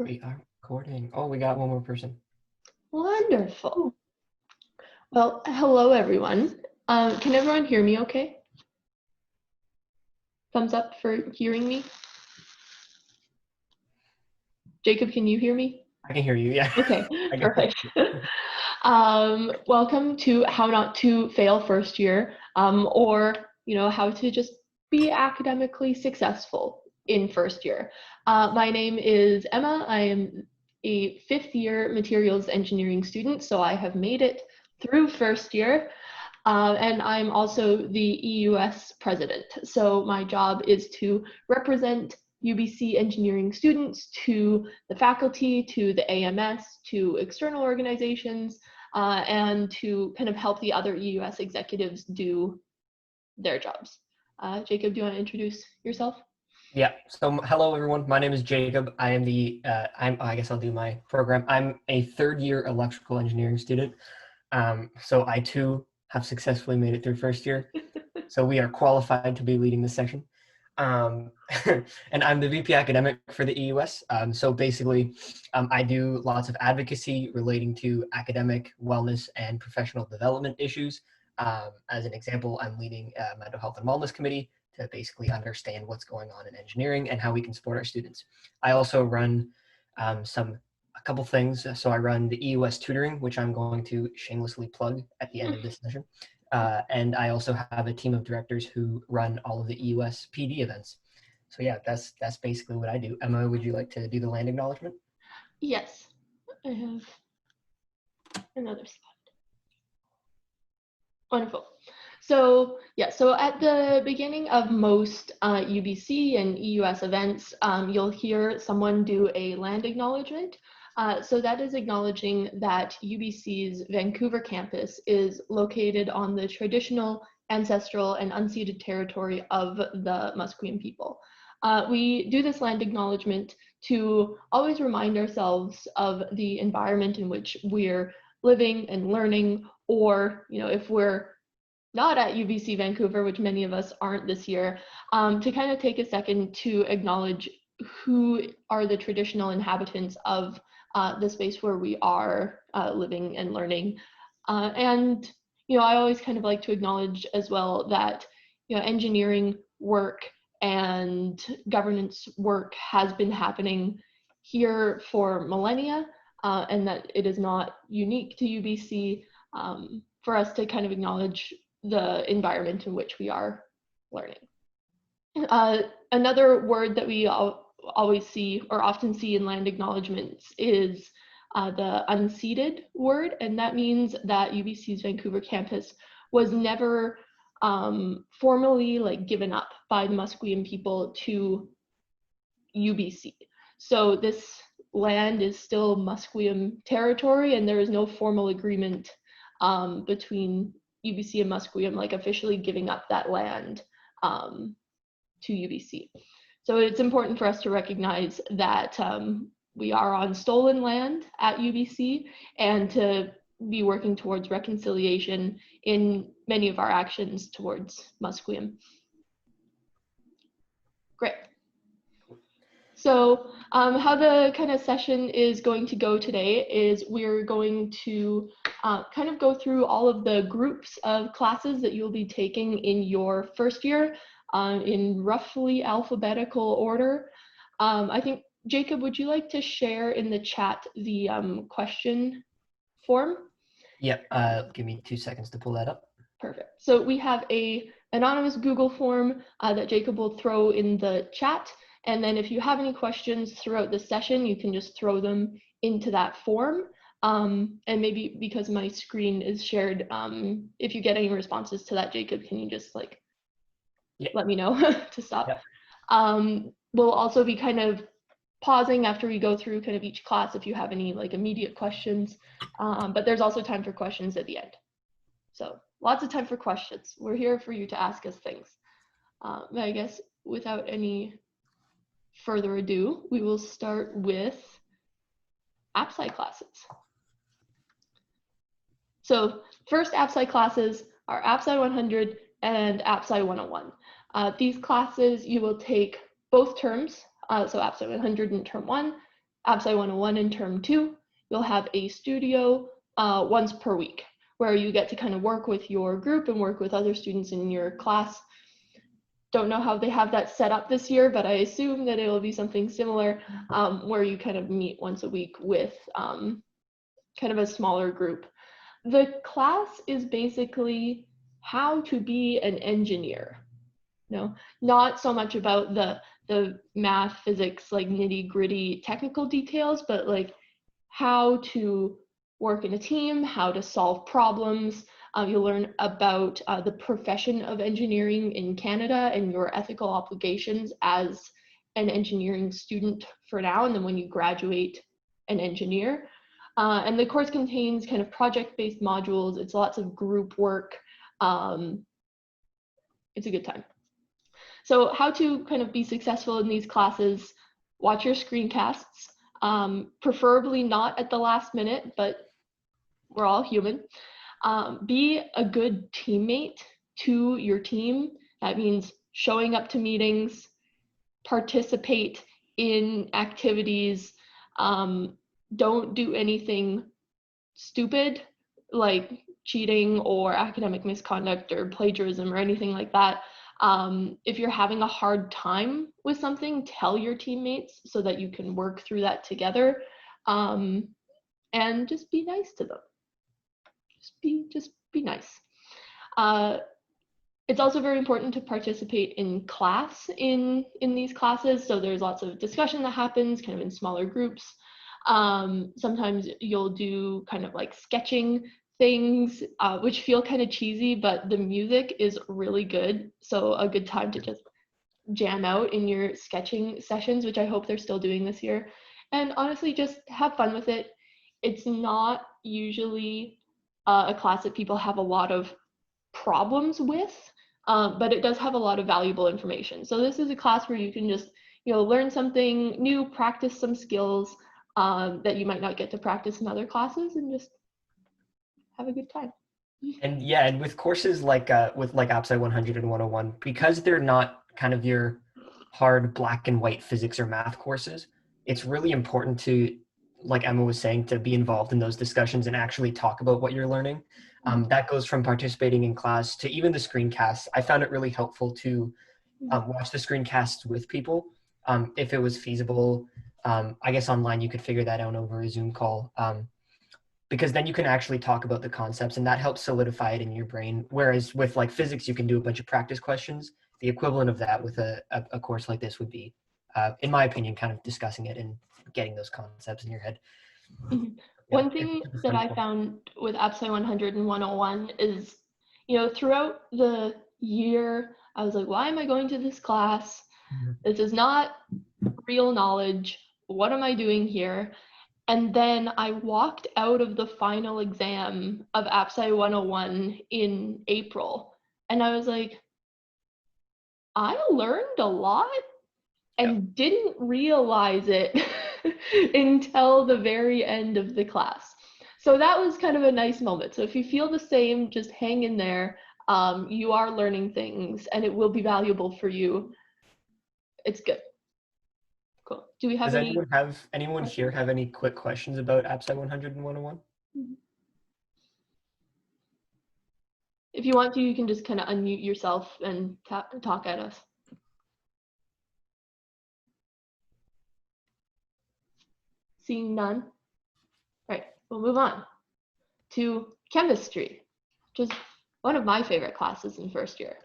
We are recording. Oh, we got one more person. Wonderful. Well, hello everyone. Can everyone hear me okay? Thumbs up for hearing me. Jacob, can you hear me? I can hear you, yeah. Okay, perfect. Welcome to How Not to Fail First Year, or how to just be academically successful in first year. My name is Emma. I am a fifth year materials engineering student, so I have made it through first year. And I'm also the EUS president. So my job is to represent UBC engineering students to the faculty, to the AMS, to external organizations, and to kind of help the other EUS executives do their jobs. Jacob, do you want to introduce yourself? Yeah, so hello everyone. My name is Jacob. I am I guess I'll do my program. I'm a third year electrical engineering student. So I too have successfully made it through first year. So we are qualified to be leading this section. And I'm the VP academic for the EUS. So basically, I do lots of advocacy relating to academic wellness and professional development issues. As an example, I'm leading a mental health and wellness committee to basically understand what's going on in engineering and how we can support our students. I also run a couple things. So I run the EUS tutoring, which I'm going to shamelessly plug at the end of this session. And I also have a team of directors who run all of the EUS PD events. So yeah, that's basically what I do. Emma, would you like to do the land acknowledgement? Yes, I have another slide. Wonderful. So yeah, so at the beginning of most UBC and EUS events, you'll hear someone do a land acknowledgement. So that is acknowledging that UBC's Vancouver campus is located on the traditional, ancestral, and unceded territory of the Musqueam people. We do this land acknowledgement to always remind ourselves of the environment in which we're living and learning, or if we're not at UBC Vancouver, which many of us aren't this year, to kind of take a second to acknowledge who are the traditional inhabitants of the space where we are living and learning. And I always kind of like to acknowledge as well that engineering work and governance work has been happening here for millennia, and that it is not unique to UBC, for us to kind of acknowledge the environment in which we are learning. Another word that we always see or often see in land acknowledgements is the unceded word, and that means that UBC's Vancouver campus was never formally given up by the Musqueam people to UBC. So this land is still Musqueam territory, and there is no formal agreement between UBC and Musqueam officially giving up that land to UBC. So it's important for us to recognize that we are on stolen land at UBC, and to be working towards reconciliation in many of our actions towards Musqueam. Great. So how the kind of session is going to go today is we're going to kind of go through all of the groups of classes that you'll be taking in your first year in roughly alphabetical order. I think, Jacob, would you like to share in the chat the question form? Yep, give me 2 seconds to pull that up. Perfect. So we have an anonymous Google form that Jacob will throw in the chat. And then if you have any questions throughout the session, you can just throw them into that form. And maybe because my screen is shared, if you get any responses to that, Jacob, can you just let me know to stop? Yep. We'll also be kind of pausing after we go through kind of each class if you have any immediate questions, but there's also time for questions at the end. So lots of time for questions. We're here for you to ask us things. I guess without any further ado, we will start with AppSci classes. So first AppSci classes are AppSci 100 and AppSci 101. These classes you will take both terms, so AppSci 100 in term 1 AppSci 101 in term 2, you'll have a studio once per week, where you get to kind of work with your group and work with other students in your class. Don't know how they have that set up this year, but I assume that it will be something similar, where you kind of meet once a week with kind of a smaller group. The class is basically how to be an engineer. Not so much about the math, physics, like nitty gritty technical details, but like how to work in a team, how to solve problems. You'll learn about the profession of engineering in Canada and your ethical obligations as an engineering student for now, and then when you graduate, an engineer. And the course contains kind of project-based modules. It's lots of group work. It's a good time. So how to kind of be successful in these classes: watch your screencasts, preferably not at the last minute, but we're all human. Be a good teammate to your team. That means showing up to meetings, participate in activities, don't do anything stupid like cheating or academic misconduct or plagiarism or anything like that. If you're having a hard time with something, tell your teammates so that you can work through that together, and just be nice to them. Just be nice. It's also very important to participate in class in these classes. So there's lots of discussion that happens kind of in smaller groups. Sometimes you'll do kind of like sketching things, which feel kind of cheesy, but the music is really good. So a good time to just jam out in your sketching sessions, which I hope they're still doing this year. And honestly, just have fun with it. It's not usually a class that people have a lot of problems with, but it does have a lot of valuable information. So this is a class where you can just, learn something new, practice some skills that you might not get to practice in other classes, and just have a good time. And yeah, and with courses like AppSci 100 and 101, because they're not kind of your hard black and white physics or math courses, it's really important to, like Emma was saying, to be involved in those discussions and actually talk about what you're learning. That goes from participating in class to even the screencasts. I found it really helpful to watch the screencasts with people if it was feasible. I guess online you could figure that out over a Zoom call. Because then you can actually talk about the concepts and that helps solidify it in your brain. Whereas with like physics, you can do a bunch of practice questions. The equivalent of that with a course like this would be, in my opinion, kind of discussing it and getting those concepts in your head. Yeah, one thing that I found with AppSci 100 and 101 is, throughout the year, I was like, why am I going to this class? This is not real knowledge. What am I doing here? And then I walked out of the final exam of AppSci 101 in April, and I was like, I learned a lot and didn't realize it until the very end of the class. So that was kind of a nice moment. So if you feel the same, just hang in there. You are learning things and it will be valuable for you. It's good. Cool. Do we have anyone here have any quick questions about AppSci 100 and 101? If you want to, you can just kind of unmute yourself and talk at us. Seeing none. All right, we'll move on to chemistry, which is one of my favorite classes in first year.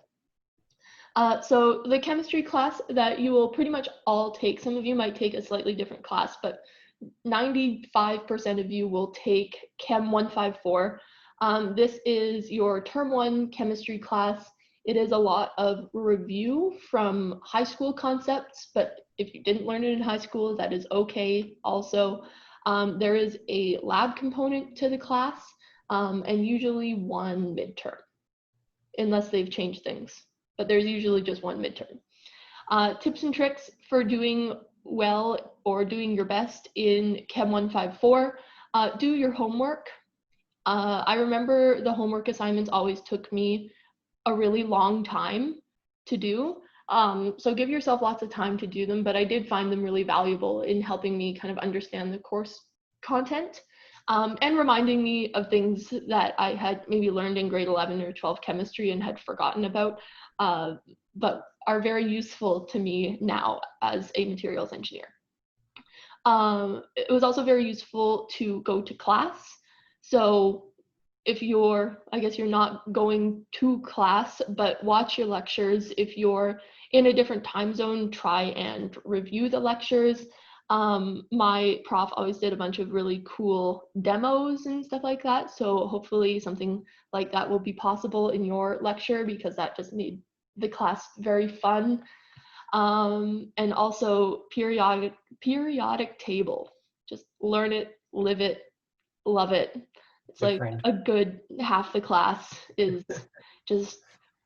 So the chemistry class that you will pretty much all take, some of you might take a slightly different class, but 95% of you will take Chem 154. This is your term 1 chemistry class. It is a lot of review from high school concepts, but if you didn't learn it in high school, that is okay also. There is a lab component to the class, and usually one midterm, unless they've changed things. But there's usually just one midterm. Tips and tricks for doing well or doing your best in Chem 154. Do your homework. I remember the homework assignments always took me a really long time to do. So give yourself lots of time to do them, but I did find them really valuable in helping me kind of understand the course content, and reminding me of things that I had maybe learned in grade 11 or 12 chemistry and had forgotten about, but are very useful to me now as a materials engineer. It was also very useful to go to class. So if I guess you're not going to class, but watch your lectures. If you're in a different time zone, try and review the lectures. My prof always did a bunch of really cool demos and stuff like that. So hopefully something like that will be possible in your lecture, because that just made the class very fun. And also periodic table. Just learn it, live it, love it. It's Good like friend. a good half the class is just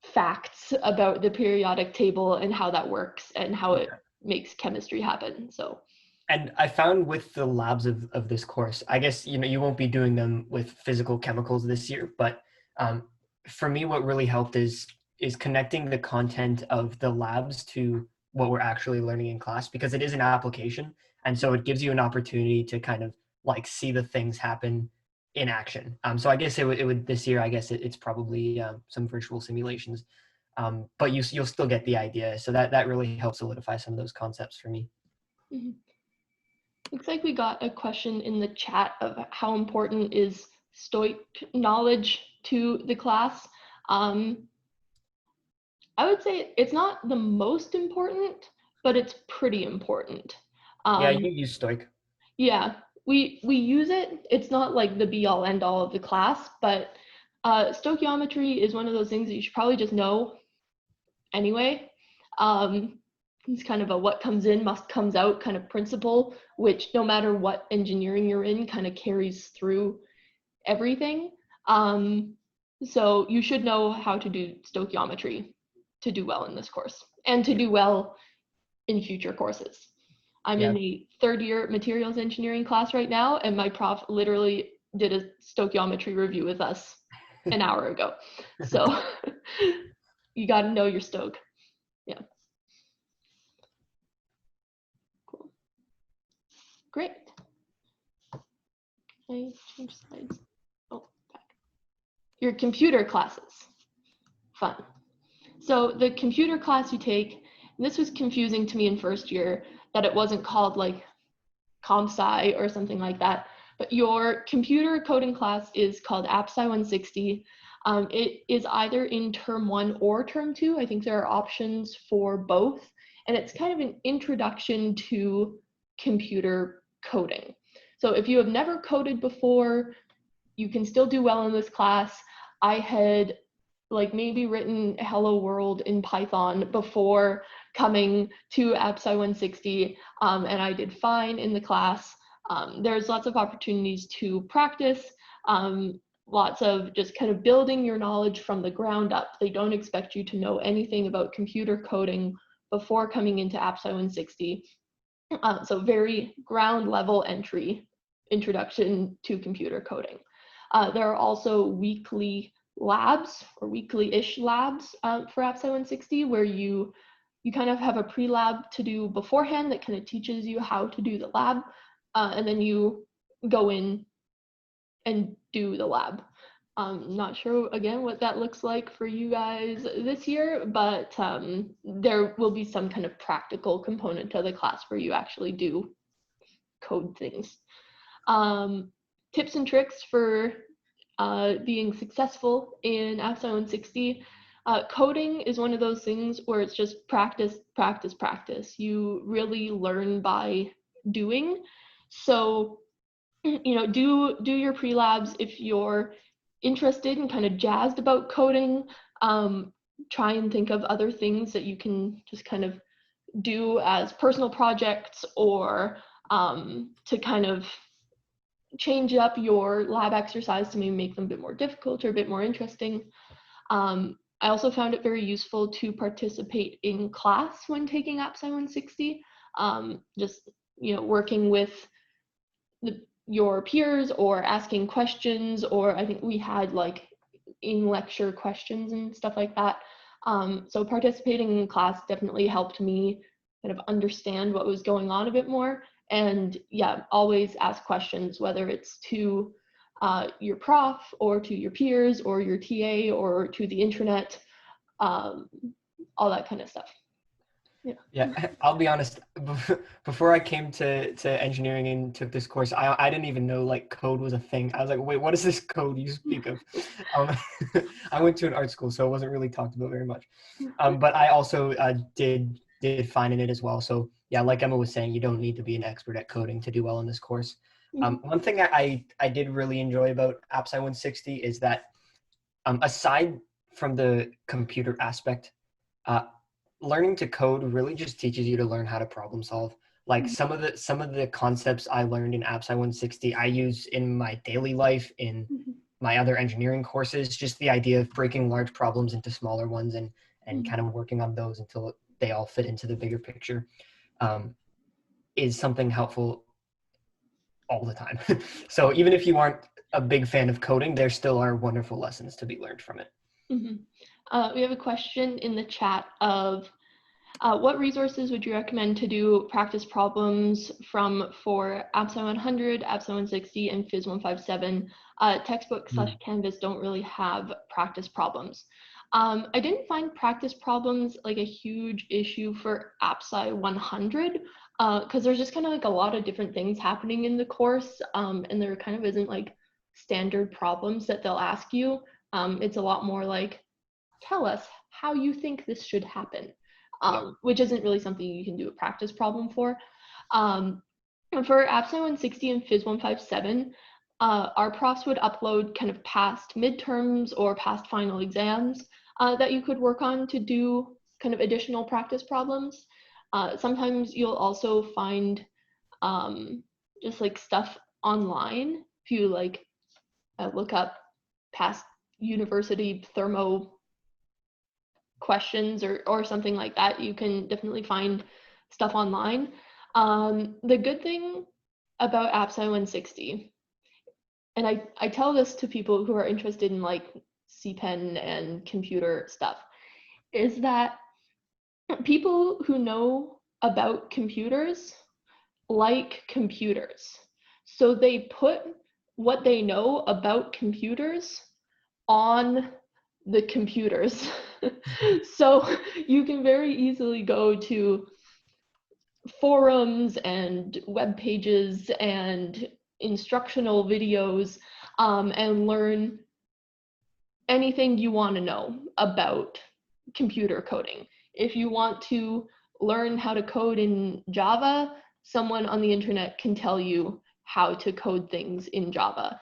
facts about the periodic table and how that works and how it makes chemistry happen. So. And I found with the labs of this course, I guess, you won't be doing them with physical chemicals this year, but for me, what really helped is connecting the content of the labs to what we're actually learning in class, because it is an application. And so it gives you an opportunity to kind of like see the things happen in action. So I guess it would this year, I guess it's probably some virtual simulations, but you'll still get the idea. So that really helps solidify some of those concepts for me. Mhm. Looks like we got a question in the chat of how important is Stoic knowledge to the class. I would say it's not the most important, but it's pretty important. Yeah, you use Stoic. Yeah, we use it. It's not like the be all end all of the class, but stoichiometry is one of those things that you should probably just know anyway. It's kind of a what comes in must comes out kind of principle, which no matter what engineering you're in kind of carries through everything. So you should know how to do stoichiometry to do well in this course and to do well in future courses. I'm Yeah. in a third year materials engineering class right now, and my prof literally did a stoichiometry review with us an hour ago. So you got to know your stoic. Yeah. Cool. Great. Can I change slides? Oh, back. Your computer classes. Fun. So the computer class you take, and this was confusing to me in first year, that it wasn't called like ComSci or something like that, but your computer coding class is called AppSci 160. It is either in term 1 or term 2. I think there are options for both, and it's kind of an introduction to computer coding. So if you have never coded before, you can still do well in this class. I had like maybe written hello world in Python before coming to AppSci 160, and I did fine in the class. There's lots of opportunities to practice, lots of just kind of building your knowledge from the ground up. They don't expect you to know anything about computer coding before coming into AppSci 160. So very ground level entry, introduction to computer coding. There are also weekly labs or weekly-ish labs for AppSci 160 where you kind of have a pre-lab to do beforehand that kind of teaches you how to do the lab, and then you go in and do the lab. Not sure again what that looks like for you guys this year, but there will be some kind of practical component to the class where you actually do code things. Tips and tricks for being successful in AppSci 160. Coding is one of those things where it's just practice, practice, practice. You really learn by doing. So, do your pre-labs if you're interested and kind of jazzed about coding. Try and think of other things that you can just kind of do as personal projects or to kind of change up your lab exercise to maybe make them a bit more difficult or a bit more interesting. I also found it very useful to participate in class when taking AppSci 160. Just working with your peers or asking questions, or I think we had like in lecture questions and stuff like that. So participating in class definitely helped me kind of understand what was going on a bit more. And yeah, always ask questions, whether it's to your prof or to your peers or your TA or to the internet, all that kind of stuff. Yeah, I'll be honest. Before I came to engineering and took this course, I didn't even know like code was a thing. I was like, wait, what is this code you speak of? Um, I went to an art school, so it wasn't really talked about very much. But I also did fine in it as well. So yeah, like Emma was saying, you don't need to be an expert at coding to do well in this course. One thing I did really enjoy about AppSci 160 is that aside from the computer aspect, uh, learning to code really just teaches you to learn how to problem solve. Like some of the concepts I learned in AppSci 160, I use in my daily life, in my other engineering courses. Just the idea of breaking large problems into smaller ones and kind of working on those until they all fit into the bigger picture is something helpful all the time. So even if you aren't a big fan of coding, there still are wonderful lessons to be learned from it. We have a question in the chat of what resources would you recommend to do practice problems from for AppSci 100, AppSci 160, and Phys 157? Textbook/Canvas don't really have practice problems. I didn't find practice problems like a huge issue for AppSci 100 because there's just kind of like a lot of different things happening in the course, and there kind of isn't like standard problems that they'll ask you. It's a lot more like, tell us how you think this should happen. Which isn't really something you can do a practice problem for. For AppSci 160 and Phys 157, our profs would upload kind of past midterms or past final exams that you could work on to do kind of additional practice problems. Sometimes you'll also find just like stuff online. If you like look up past university thermo questions or something like that, you can definitely find stuff online. The good thing about AppSci 160, and I tell this to people who are interested in like CPen and computer stuff, is that people who know about computers like computers. So they put what they know about computers on the computers. So you can very easily go to forums and web pages and instructional videos and learn anything you want to know about computer coding. If you want to learn how to code in Java, someone on the internet can tell you how to code things in Java.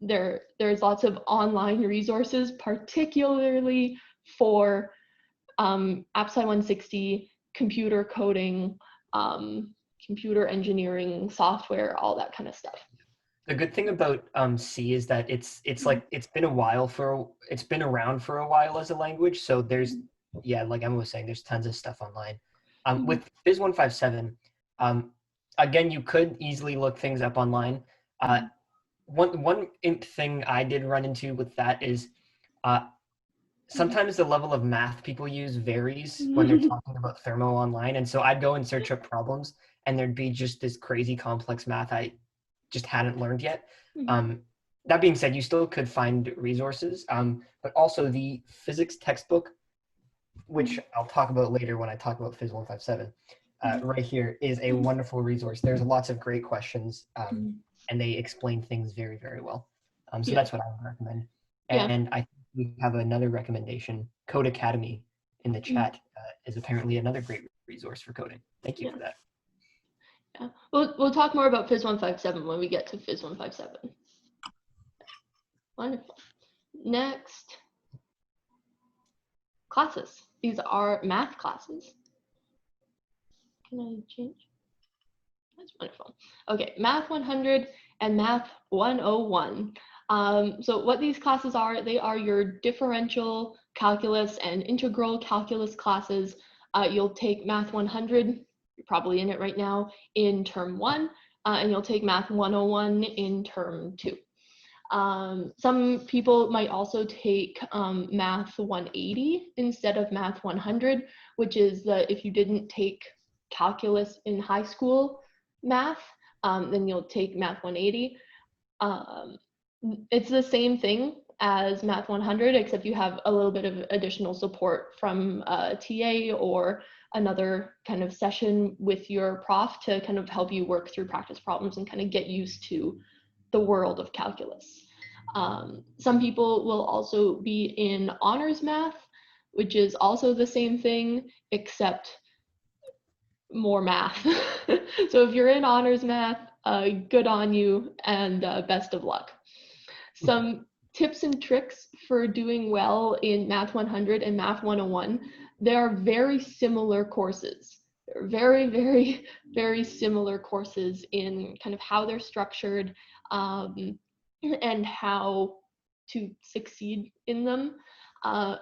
There's lots of online resources, particularly for AppSci 160, computer coding, computer engineering, software, all that kind of stuff. The good thing about C is that it's like it's been around for a while as a language. So there's like Emma was saying, there's tons of stuff online. With Phys 157, again, you could easily look things up online. One thing I did run into with that is sometimes the level of math people use varies when they're talking about thermo online. And so I'd go and search up problems and there'd be just this crazy complex math I just hadn't learned yet. That being said, you still could find resources, but also the physics textbook, which I'll talk about later when I talk about Phys 157, right here is a wonderful resource. There's lots of great questions and they explain things very, very well. So that's what I would recommend. And I think we have another recommendation. Code Academy in the chat is apparently another great resource for coding. Thank you for that. Yeah, we'll talk more about Phys 157 when we get to Phys 157. Wonderful. Next, classes. These are math classes. Can I change? That's wonderful. Okay, Math 100 and Math 101. So what these classes are, they are your differential calculus and integral calculus classes. You'll take Math 100, you're probably in it right now, in term 1, and you'll take Math 101 in term 2. Some people might also take Math 180 instead of Math 100, which is if you didn't take calculus in high school math, then you'll take Math 180. It's the same thing as Math 100, except you have a little bit of additional support from a TA or another kind of session with your prof to kind of help you work through practice problems and kind of get used to the world of calculus. Some people will also be in honors math, which is also the same thing, except more math. So if you're in honors math, good on you, and best of luck. Some tips and tricks for doing well in Math 100 and Math 101. They are very similar courses. They're very, very, very similar courses in kind of how they're structured and how to succeed in them.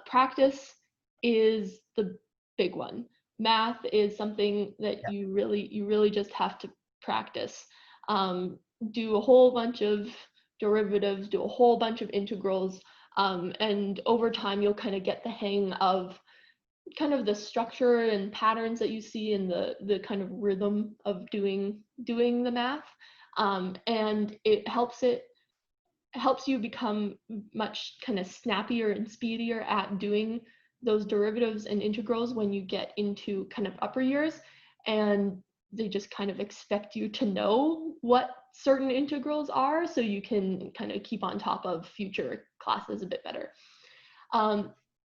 Practice is the big one. Math is something that you really just have to practice. Do a whole bunch of derivatives, do a whole bunch of integrals, and over time you'll kind of get the hang of kind of the structure and patterns that you see in the kind of rhythm of doing the math, and it helps you become much kind of snappier and speedier at doing those derivatives and integrals when you get into kind of upper years, and they just kind of expect you to know what certain integrals are so you can kind of keep on top of future classes a bit better.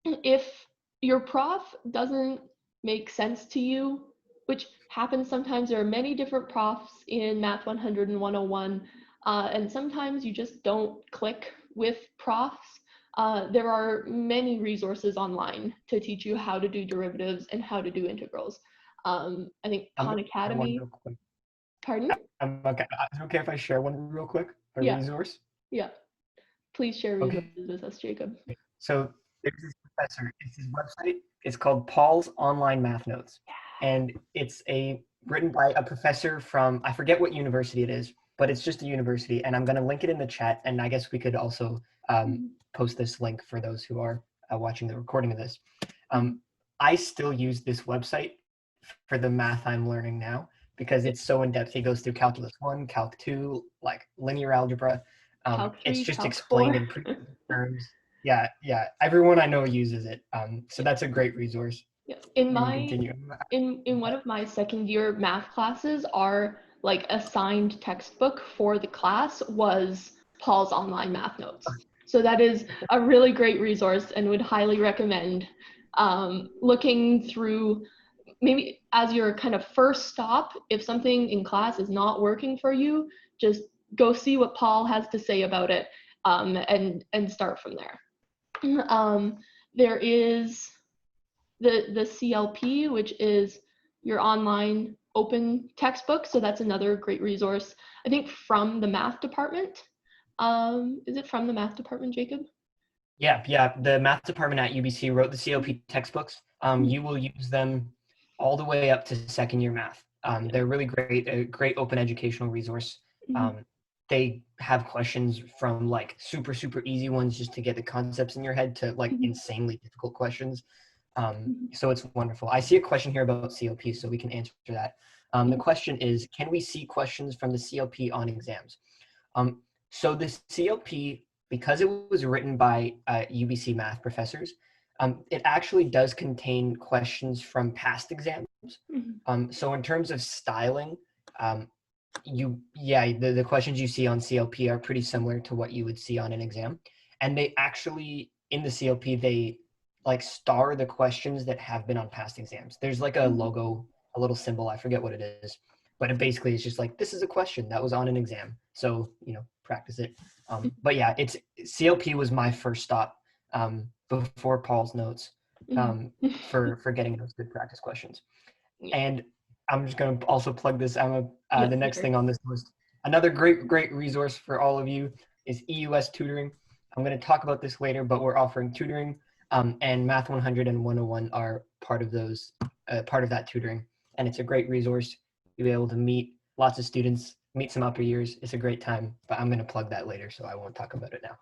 If your prof doesn't make sense to you, which happens sometimes, there are many different profs in Math 100 and 101, and sometimes you just don't click with profs. There are many resources online to teach you how to do derivatives and how to do integrals. I think Khan Academy. Pardon? Okay. Is it okay if I share one real quick? A resource? Yeah. Please share resources with us, Jacob. So there's this professor. It's his website. It's called Paul's Online Math Notes, and it's written by a professor from, I forget what university it is, but it's just a university. And I'm going to link it in the chat. And I guess we could also post this link for those who are watching the recording of this. I still use this website for the math I'm learning now because it's so in depth. He goes through calculus 1, calc 2, like linear algebra. Calc 3, it's just calc explained 4. in pretty terms. Yeah. Everyone I know uses it. So that's a great resource. Yeah. In one of my second year math classes, our like assigned textbook for the class was Paul's Online Math Notes. So that is a really great resource and would highly recommend looking through. Maybe as your kind of first stop, if something in class is not working for you, just go see what Paul has to say about it, and start from there. There is the CLP, which is your online open textbook. So that's another great resource, I think, from the math department. Is it from the math department, Jacob? Yeah. The math department at UBC wrote the CLP textbooks. You will use them all the way up to second year math. They're really great, a great open educational resource. They have questions from like super easy ones just to get the concepts in your head to like insanely difficult questions. So it's wonderful. I see a question here about CLP, so we can answer that. The question is, can we see questions from the CLP on exams? So the CLP, because it was written by UBC math professors, it actually does contain questions from past exams. So in terms of styling, the questions you see on CLP are pretty similar to what you would see on an exam. And they actually, in the CLP, they like star the questions that have been on past exams. There's like a logo, a little symbol, I forget what it is, but it basically is just like, this is a question that was on an exam. So, practice it. But yeah, CLP was my first stop before Paul's notes for getting those good practice questions. And I'm just going to also plug this. The next thing on this list, another great resource for all of you is EUS tutoring. I'm going to talk about this later, but we're offering tutoring, and Math 100 and 101 are part of that tutoring. And it's a great resource. You'll be able to meet lots of students meet some upper years. It's a great time, but I'm going to plug that later, so I won't talk about it now.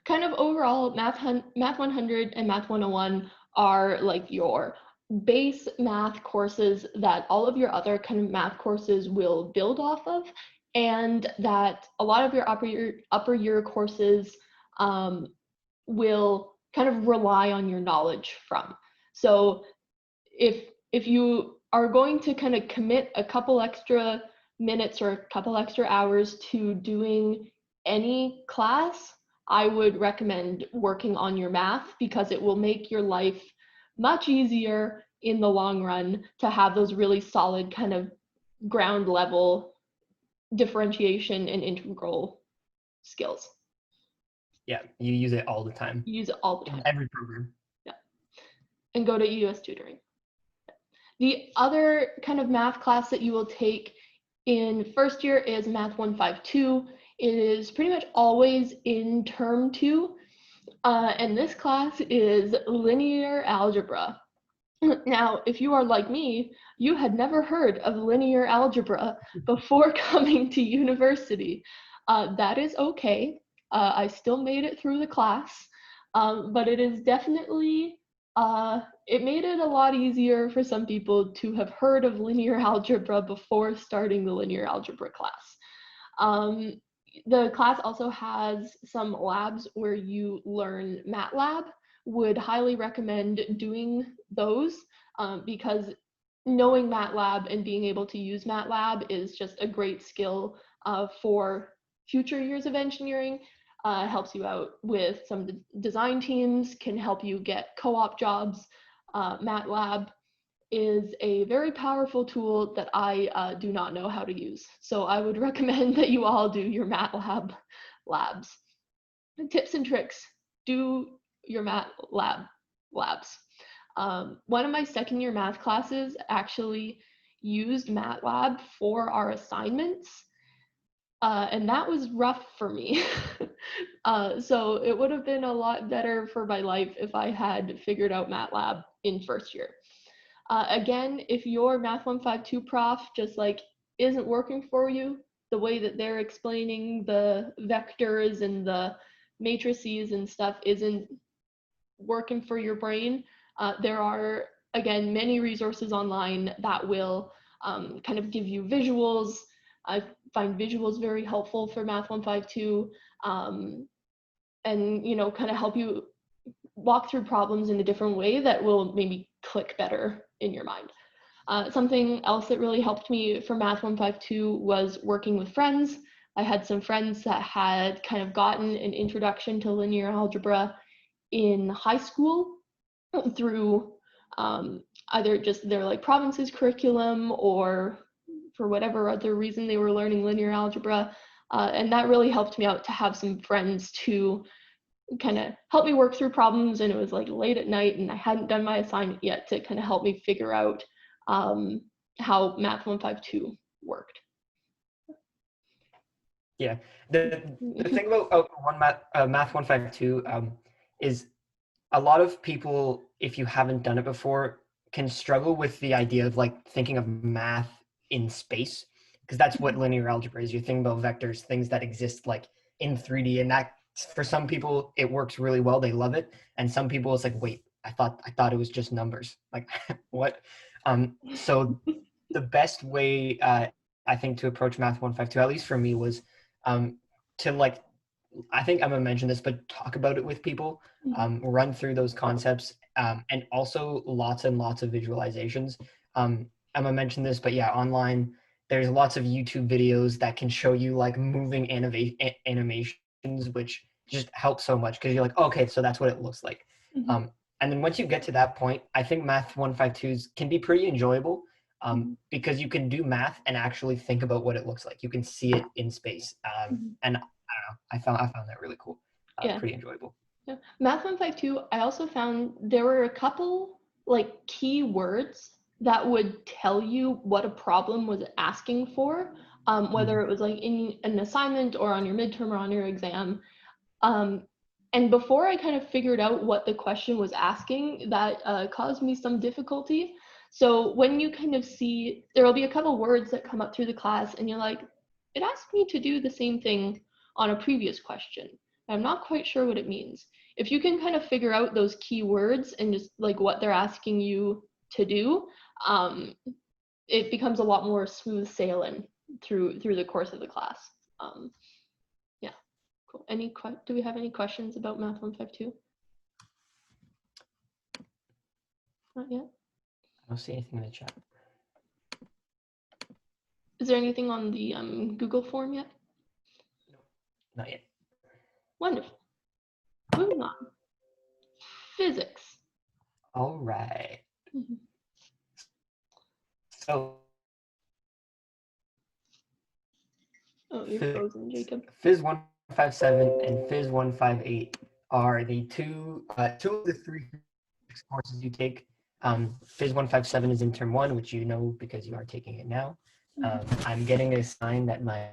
Kind of overall, Math 100 and Math 101 are like your base math courses that all of your other kind of math courses will build off of, and that a lot of your upper year courses will kind of rely on your knowledge from. So if you are going to kind of commit a couple extra minutes or a couple extra hours to doing any class, I would recommend working on your math, because it will make your life much easier in the long run to have those really solid kind of ground level differentiation and integral skills. Yeah, you use it all the time. You use it all the time. In every program. Yeah. And go to US tutoring. The other kind of math class that you will take in first year is Math 152. It is pretty much always in term 2. And this class is linear algebra. Now, if you are like me, you had never heard of linear algebra before coming to university. That is okay. I still made it through the class, but it is definitely, it made it a lot easier for some people to have heard of linear algebra before starting the linear algebra class. The class also has some labs where you learn MATLAB. Would highly recommend doing those, because knowing MATLAB and being able to use MATLAB is just a great skill for future years of engineering. Helps you out with some of the design teams, can help you get co-op jobs. MATLAB is a very powerful tool that I do not know how to use. So I would recommend that you all do your MATLAB labs. Tips and tricks, do your MATLAB labs. One of my second year math classes actually used MATLAB for our assignments. And that was rough for me. So it would have been a lot better for my life if I had figured out MATLAB in first year. Again, if your Math 152 prof just like isn't working for you, the way that they're explaining the vectors and the matrices and stuff isn't working for your brain, there are, again, many resources online that will kind of give you visuals. I find visuals very helpful for Math 152, and kind of help you walk through problems in a different way that will maybe click better in your mind. Something else that really helped me for Math 152 was working with friends. I had some friends that had kind of gotten an introduction to linear algebra in high school through either just their like province's curriculum or for whatever other reason they were learning linear algebra. And that really helped me out to have some friends to kind of help me work through problems. And it was like late at night and I hadn't done my assignment yet, to kind of help me figure out how Math 152 worked. Yeah, the thing about Math 152 is a lot of people, if you haven't done it before, can struggle with the idea of like thinking of math in space, because that's what linear algebra is. You're thinking about vectors, things that exist like in 3D, and that for some people it works really well. They love it, and some people it's like, wait, I thought it was just numbers. Like what? So the best way I think to approach Math 152, at least for me, was to like, I think Emma mentioned this, but talk about it with people, run through those concepts, and also lots and lots of visualizations. Emma mentioned this, but yeah, online, there's lots of YouTube videos that can show you like moving animations, which just help so much, because you're like, okay, so that's what it looks like. And then once you get to that point, I think Math 152s can be pretty enjoyable, because you can do math and actually think about what it looks like. You can see it in space. And I don't know, I found that really cool. Yeah. Pretty enjoyable. Yeah. Math 152, I also found there were a couple like key words that would tell you what a problem was asking for, whether it was like in an assignment or on your midterm or on your exam. And before I kind of figured out what the question was asking, that caused me some difficulty. So when you kind of see, there will be a couple words that come up through the class and you're like, it asked me to do the same thing on a previous question. I'm not quite sure what it means. If you can kind of figure out those key words and just like what they're asking you to do, it becomes a lot more smooth sailing through the course of the class. Yeah, cool. Do we have any questions about Math 152? Not yet. I don't see anything in the chat. Is there anything on the Google form yet? No, not yet. Wonderful. Moving on. Physics. All right. So, oh, you're frozen, Jacob. Phys 157 and Phys 158 are the two of the three courses you take. Phys 157 is in term 1, which you know because you are taking it now. I'm getting a sign that my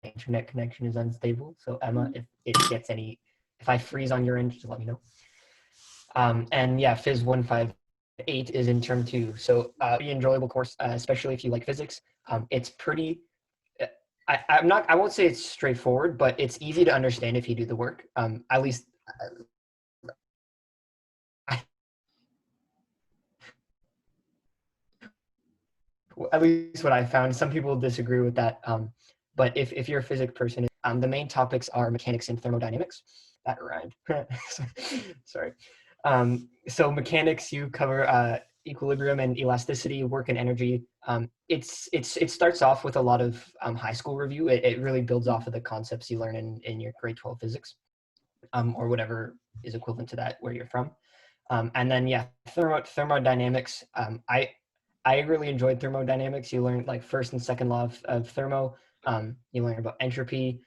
internet connection is unstable. So Emma, if I freeze on your end, just let me know. And yeah, Phys 158 is in term 2. So pretty enjoyable course, especially if you like physics. It's pretty, I won't say it's straightforward, but it's easy to understand if you do the work. At least what I found. Some people disagree with that. But if you're a physics person, the main topics are mechanics and thermodynamics. That rhymed. Sorry. So mechanics, you cover equilibrium and elasticity, work and energy. It starts off with a lot of high school review. It really builds off of the concepts you learn in your grade 12 physics, or whatever is equivalent to that where you're from. And then yeah, thermodynamics. I really enjoyed thermodynamics. You learn like first and second law of thermo. You learn about entropy,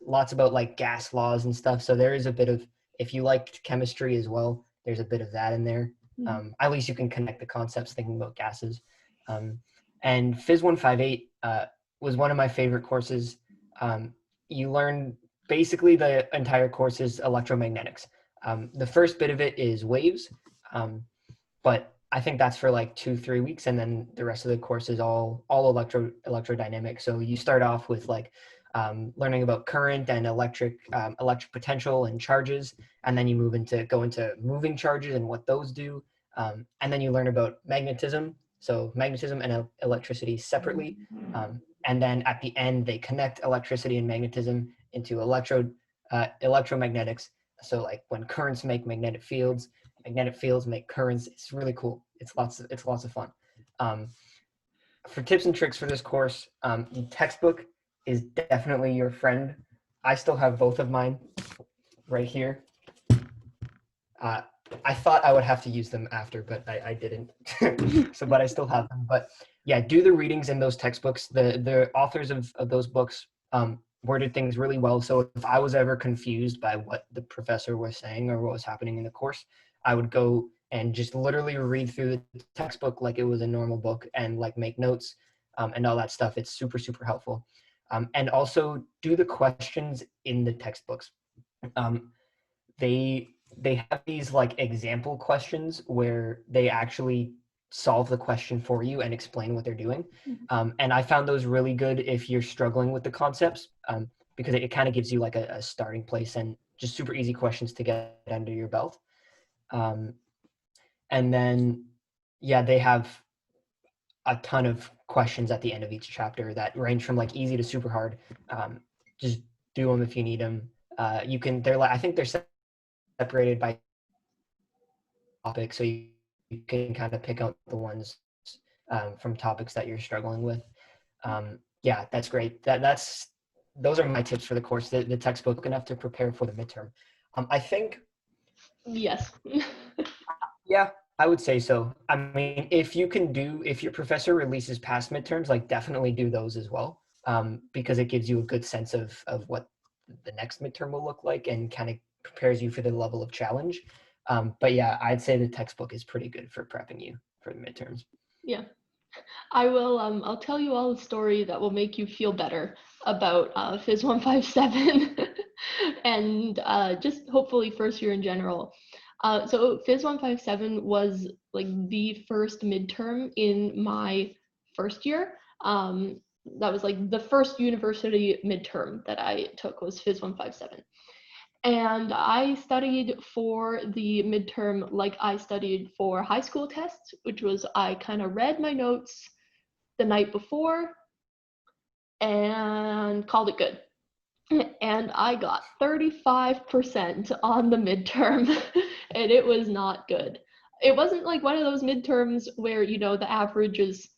lots about like gas laws and stuff. So there is a bit of, if you liked chemistry as well, there's a bit of that in there. At least you can connect the concepts thinking about gases. And Phys 158 was one of my favorite courses. You learn basically the entire course is electromagnetics. The first bit of it is waves, but I think that's for like 2-3 weeks, and then the rest of the course is all electrodynamics. So you start off with like learning about current and electric potential and charges, and then you go into moving charges and what those do, and then you learn about magnetism. So magnetism and electricity separately, and then at the end they connect electricity and magnetism into electromagnetics. So like when currents make magnetic fields make currents. It's really cool. It's lots of fun. For tips and tricks for this course, the textbook is definitely your friend. I still have both of mine right here. I thought I would have to use them after, but I didn't. But I still have them. But yeah, do the readings in those textbooks. The authors of those books worded things really well. So if I was ever confused by what the professor was saying or what was happening in the course, I would go and just literally read through the textbook like it was a normal book and like make notes and all that stuff. It's super, super helpful. And also do the questions in the textbooks. They have these like example questions where they actually solve the question for you and explain what they're doing. And I found those really good if you're struggling with the concepts, because it kind of gives you like a starting place and just super easy questions to get under your belt. And then, yeah, they have a ton of questions at the end of each chapter that range from like easy to super hard. Just do them if you need them. I think they're separated by topic, so you can kind of pick out the ones from topics that you're struggling with. Yeah, that's great. Those are my tips for the course. The textbook enough to prepare for the midterm. I think. Yes. Yeah, I would say so. I mean, if your professor releases past midterms, like definitely do those as well, because it gives you a good sense of what the next midterm will look like and kind of prepares you for the level of challenge. But yeah, I'd say the textbook is pretty good for prepping you for the midterms. Yeah. I will, I'll tell you all a story that will make you feel better about Phys 157 and just hopefully first year in general. So Phys 157 was like the first midterm in my first year. That was like the first university midterm that I took was Phys 157. And I studied for the midterm like I studied for high school tests, which was I kind of read my notes the night before and called it good. And I got 35% on the midterm, and it was not good. It wasn't like one of those midterms where, you know, the average is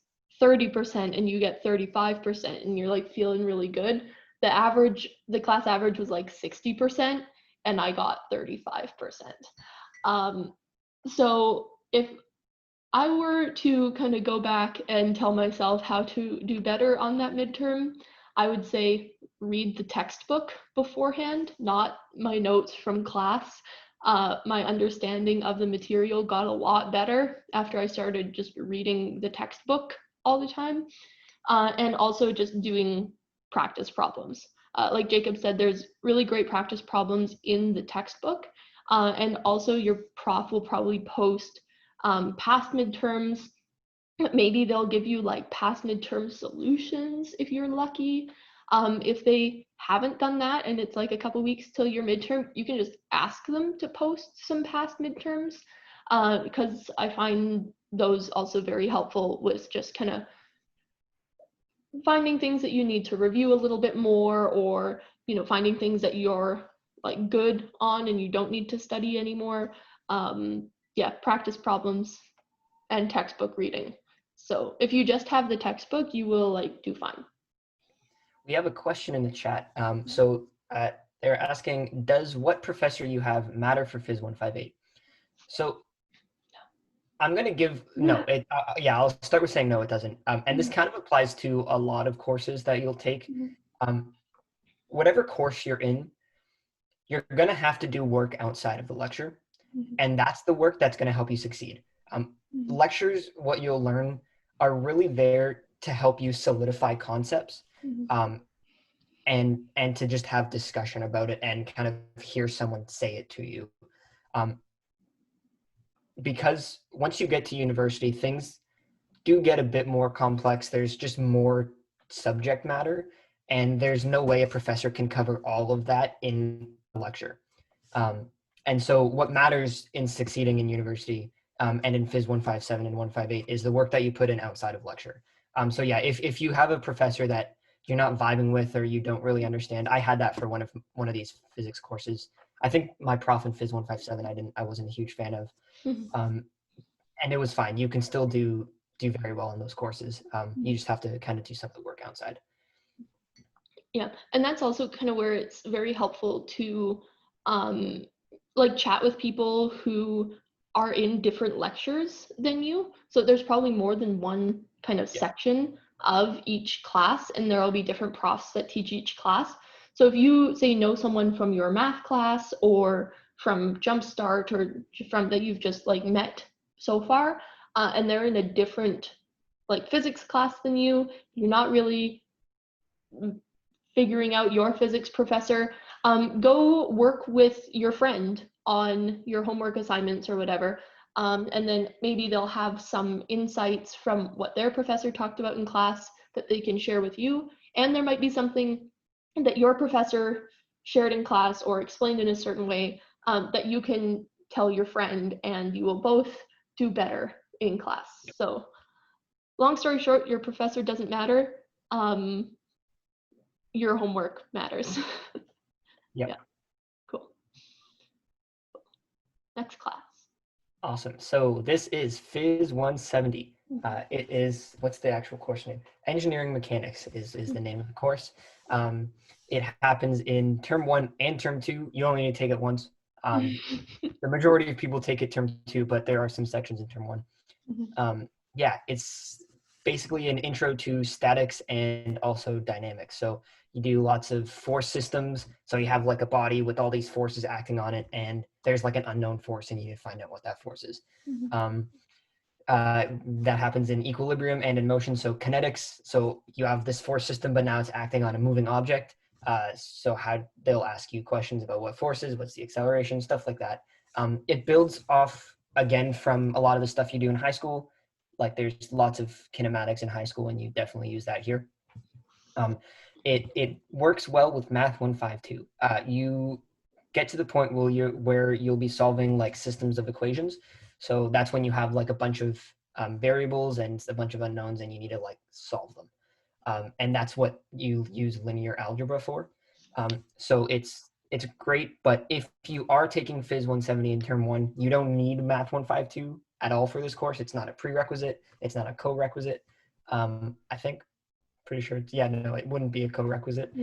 30% and you get 35% and you're like feeling really good. The class average was like 60%, and I got 35%. So if I were to kind of go back and tell myself how to do better on that midterm, I would say read the textbook beforehand, not my notes from class. My understanding of the material got a lot better after I started just reading the textbook all the time, and also just doing practice problems. Like Jacob said, there's really great practice problems in the textbook, and also your prof will probably post past midterms. Maybe they'll give you like past midterm solutions if you're lucky. If they haven't done that and it's like a couple weeks till your midterm, you can just ask them to post some past midterms, because I find those also very helpful with just kind of finding things that you need to review a little bit more, or, you know, finding things that you're like good on and you don't need to study anymore. Yeah, practice problems and textbook reading. So if you just have the textbook, you will like do fine. We have a question in the chat. They're asking, does what professor you have matter for Phys 158? So I'm going to give, no, yeah, I'll start with saying no, it doesn't. And this kind of applies to a lot of courses that you'll take. Whatever course you're in, you're going to have to do work outside of the lecture. And that's the work that's going to help you succeed. Lectures, what you'll learn, are really there to help you solidify concepts, and to just have discussion about it and kind of hear someone say it to you. Because once you get to university, things do get a bit more complex. There's just more subject matter, and there's no way a professor can cover all of that in a lecture. And so what matters in succeeding in university, and in Phys 157 and 158, is the work that you put in outside of lecture. So yeah, if you have a professor that you're not vibing with or you don't really understand, I had that for one of these physics courses. I think my prof in Phys 157 I wasn't a huge fan of, and it was fine. You can still do very well in those courses. You just have to kind of do some of the work outside. Yeah, and that's also kind of where it's very helpful to like chat with people who are in different lectures than you. So there's probably more than one kind of section of each class, and there will be different profs that teach each class. So if you say know someone from your math class or from Jumpstart or from that you've just like met so far, and they're in a different like physics class than you, you're not really figuring out your physics professor, go work with your friend on your homework assignments or whatever. And then maybe they'll have some insights from what their professor talked about in class that they can share with you. And there might be something that your professor shared in class or explained in a certain way, that you can tell your friend, and you will both do better in class. So long story short, your professor doesn't matter. Your homework matters. Yep. Yeah, cool. Next class. Awesome. So this is Phys 170. It is, what's the actual course name? Engineering Mechanics is the name of the course. It happens in term 1 and term 2. You only need to take it once. The majority of people take it term 2, but there are some sections in term 1. Yeah, it's basically an intro to statics and also dynamics. So you do lots of force systems. So you have like a body with all these forces acting on it, and there's like an unknown force, and you need to find out what that force is. That happens in equilibrium and in motion. So kinetics, so you have this force system, but now it's acting on a moving object. So how they'll ask you questions about what forces, what's the acceleration, stuff like that. It builds off again, from a lot of the stuff you do in high school, like there's lots of kinematics in high school, and you definitely use that here. It works well with Math 152. You get to the point where you'll be solving like systems of equations. So that's when you have like a bunch of variables and a bunch of unknowns, and you need to like solve them. And that's what you use linear algebra for. So it's great, but if you are taking Phys 170 in term one, you don't need Math 152 at all for this course. It's not a prerequisite. It's not a co-requisite. I think, pretty sure it's, yeah, no, it wouldn't be a co-requisite.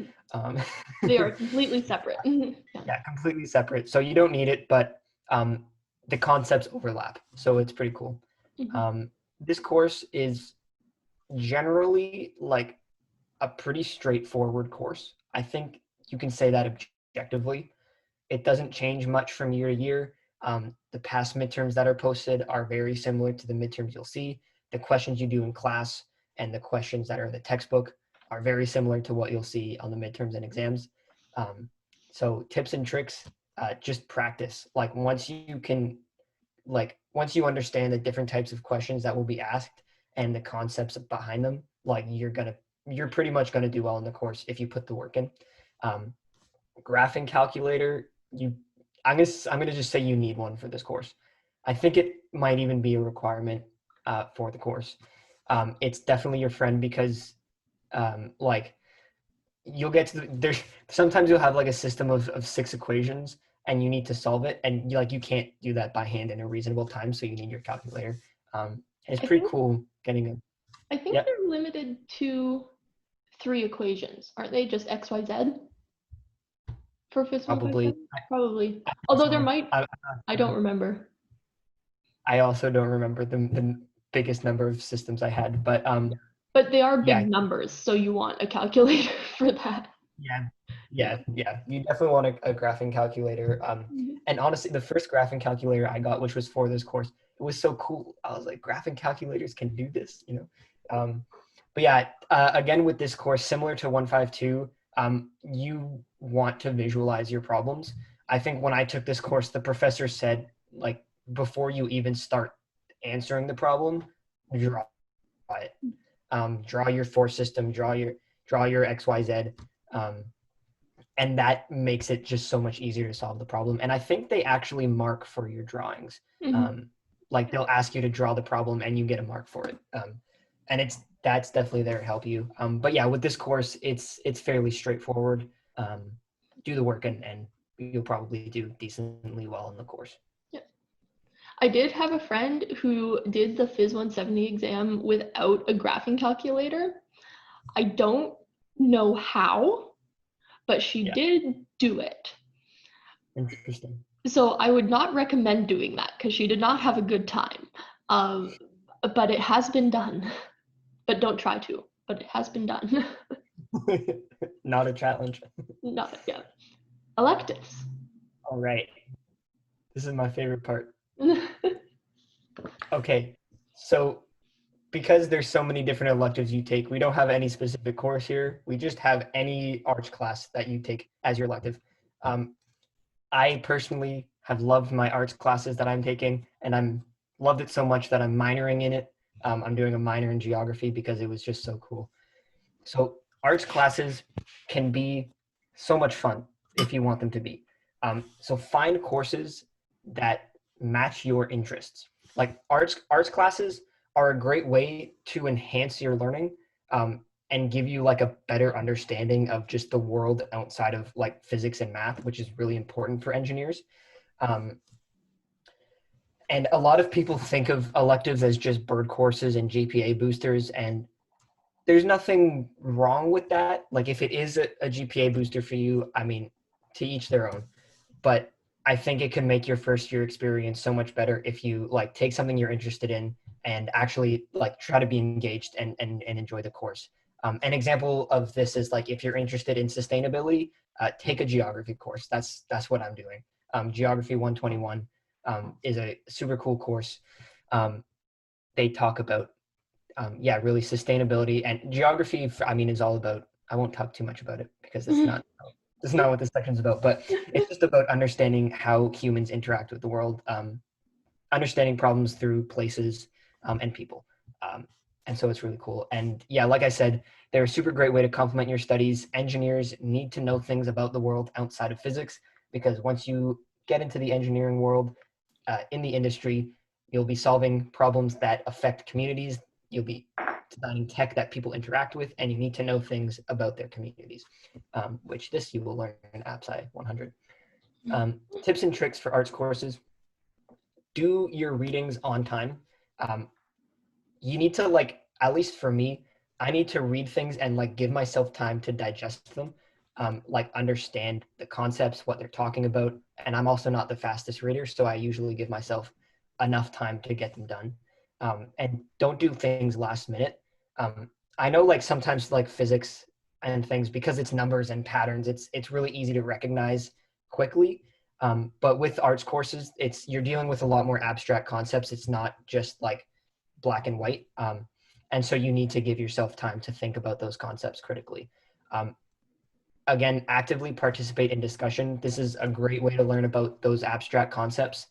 They are completely separate. Yeah, completely separate. So you don't need it, but the concepts overlap. So it's pretty cool. This course is generally like a pretty straightforward course. I think you can say that objectively. It doesn't change much from year to year. The past midterms that are posted are very similar to the midterms you'll see. The questions you do in class and the questions that are in the textbook are very similar to what you'll see on the midterms and exams. So tips and tricks, just practice. Like once you understand the different types of questions that will be asked and the concepts behind them, like you're pretty much gonna do well in the course if you put the work in. Graphing calculator, I'm gonna just say you need one for this course. I think it might even be a requirement for the course. It's definitely your friend because like you'll get to there's sometimes you'll have like a system of 6 equations and you need to solve it, and you can't do that by hand in a reasonable time, so you need your calculator. And it's pretty cool getting a I think they're limited to 3 equations, aren't they? Just X, Y, Z for Phys 157? Probably. Although there might, I don't remember. I also don't remember the biggest number of systems I had, but they are big numbers, so you want a calculator for that. Yeah. You definitely want a graphing calculator. And honestly, the first graphing calculator I got, which was for this course, it was so cool. I was like, graphing calculators can do this, But yeah, again, with this course, similar to 152, you want to visualize your problems. I think when I took this course, the professor said, like, before you even start answering the problem, draw it. Draw your force system, draw your XYZ. And that makes it just so much easier to solve the problem. And I think they actually mark for your drawings. Like they'll ask you to draw the problem and you get a mark for it. And that's definitely there to help you. But yeah, with this course, it's fairly straightforward. Do the work and you'll probably do decently well in the course. Yeah. I did have a friend who did the Phys 170 exam without a graphing calculator. I don't know how, but she did do it. Interesting. So I would not recommend doing that because she did not have a good time. But it has been done. But don't try to. But it has been done. Not a challenge. Not yet. Electives. All right. This is my favorite part. Okay, so because there's so many different electives you take, we don't have any specific course here. We just have any arts class that you take as your elective. I personally have loved my arts classes that I'm taking, and I'm loved it so much that I'm minoring in it. I'm doing a minor in geography because it was just so cool. So arts classes can be so much fun if you want them to be. So find courses that match your interests. Like arts classes are a great way to enhance your learning and give you like a better understanding of just the world outside of like physics and math, which is really important for engineers. And a lot of people think of electives as just bird courses and GPA boosters, and there's nothing wrong with that. Like if it is a GPA booster for you, I mean, to each their own. But I think it can make your first year experience so much better if you like take something you're interested in and actually like try to be engaged and enjoy the course. An example of this is like if you're interested in sustainability, take a geography course. That's what I'm doing. Geography 121 is a super cool course. They talk about really sustainability, and geography, I mean, is all about, I won't talk too much about it because it's not what this section's about, but it's just about understanding how humans interact with the world. understanding problems through places and people. And so it's really cool. And yeah, like I said, they're a super great way to complement your studies. Engineers need to know things about the world outside of physics, because once you get into the engineering world, in the industry, you'll be solving problems that affect communities. You'll be designing tech that people interact with, and you need to know things about their communities, which this you will learn in AppSci 100. Tips and tricks for arts courses. Do your readings on time. Um, you need to, like, at least for me, I need to read things and like give myself time to digest them, like understand the concepts, what they're talking about. And I'm also not the fastest reader, so I usually give myself enough time to get them done. And don't do things last minute. I know, like, sometimes like physics and things, because it's numbers and patterns, it's really easy to recognize quickly. But with arts courses, you're dealing with a lot more abstract concepts. It's not just like black and white. And so you need to give yourself time to think about those concepts critically. Um, Again, actively participate in discussion. This is a great way to learn about those abstract concepts,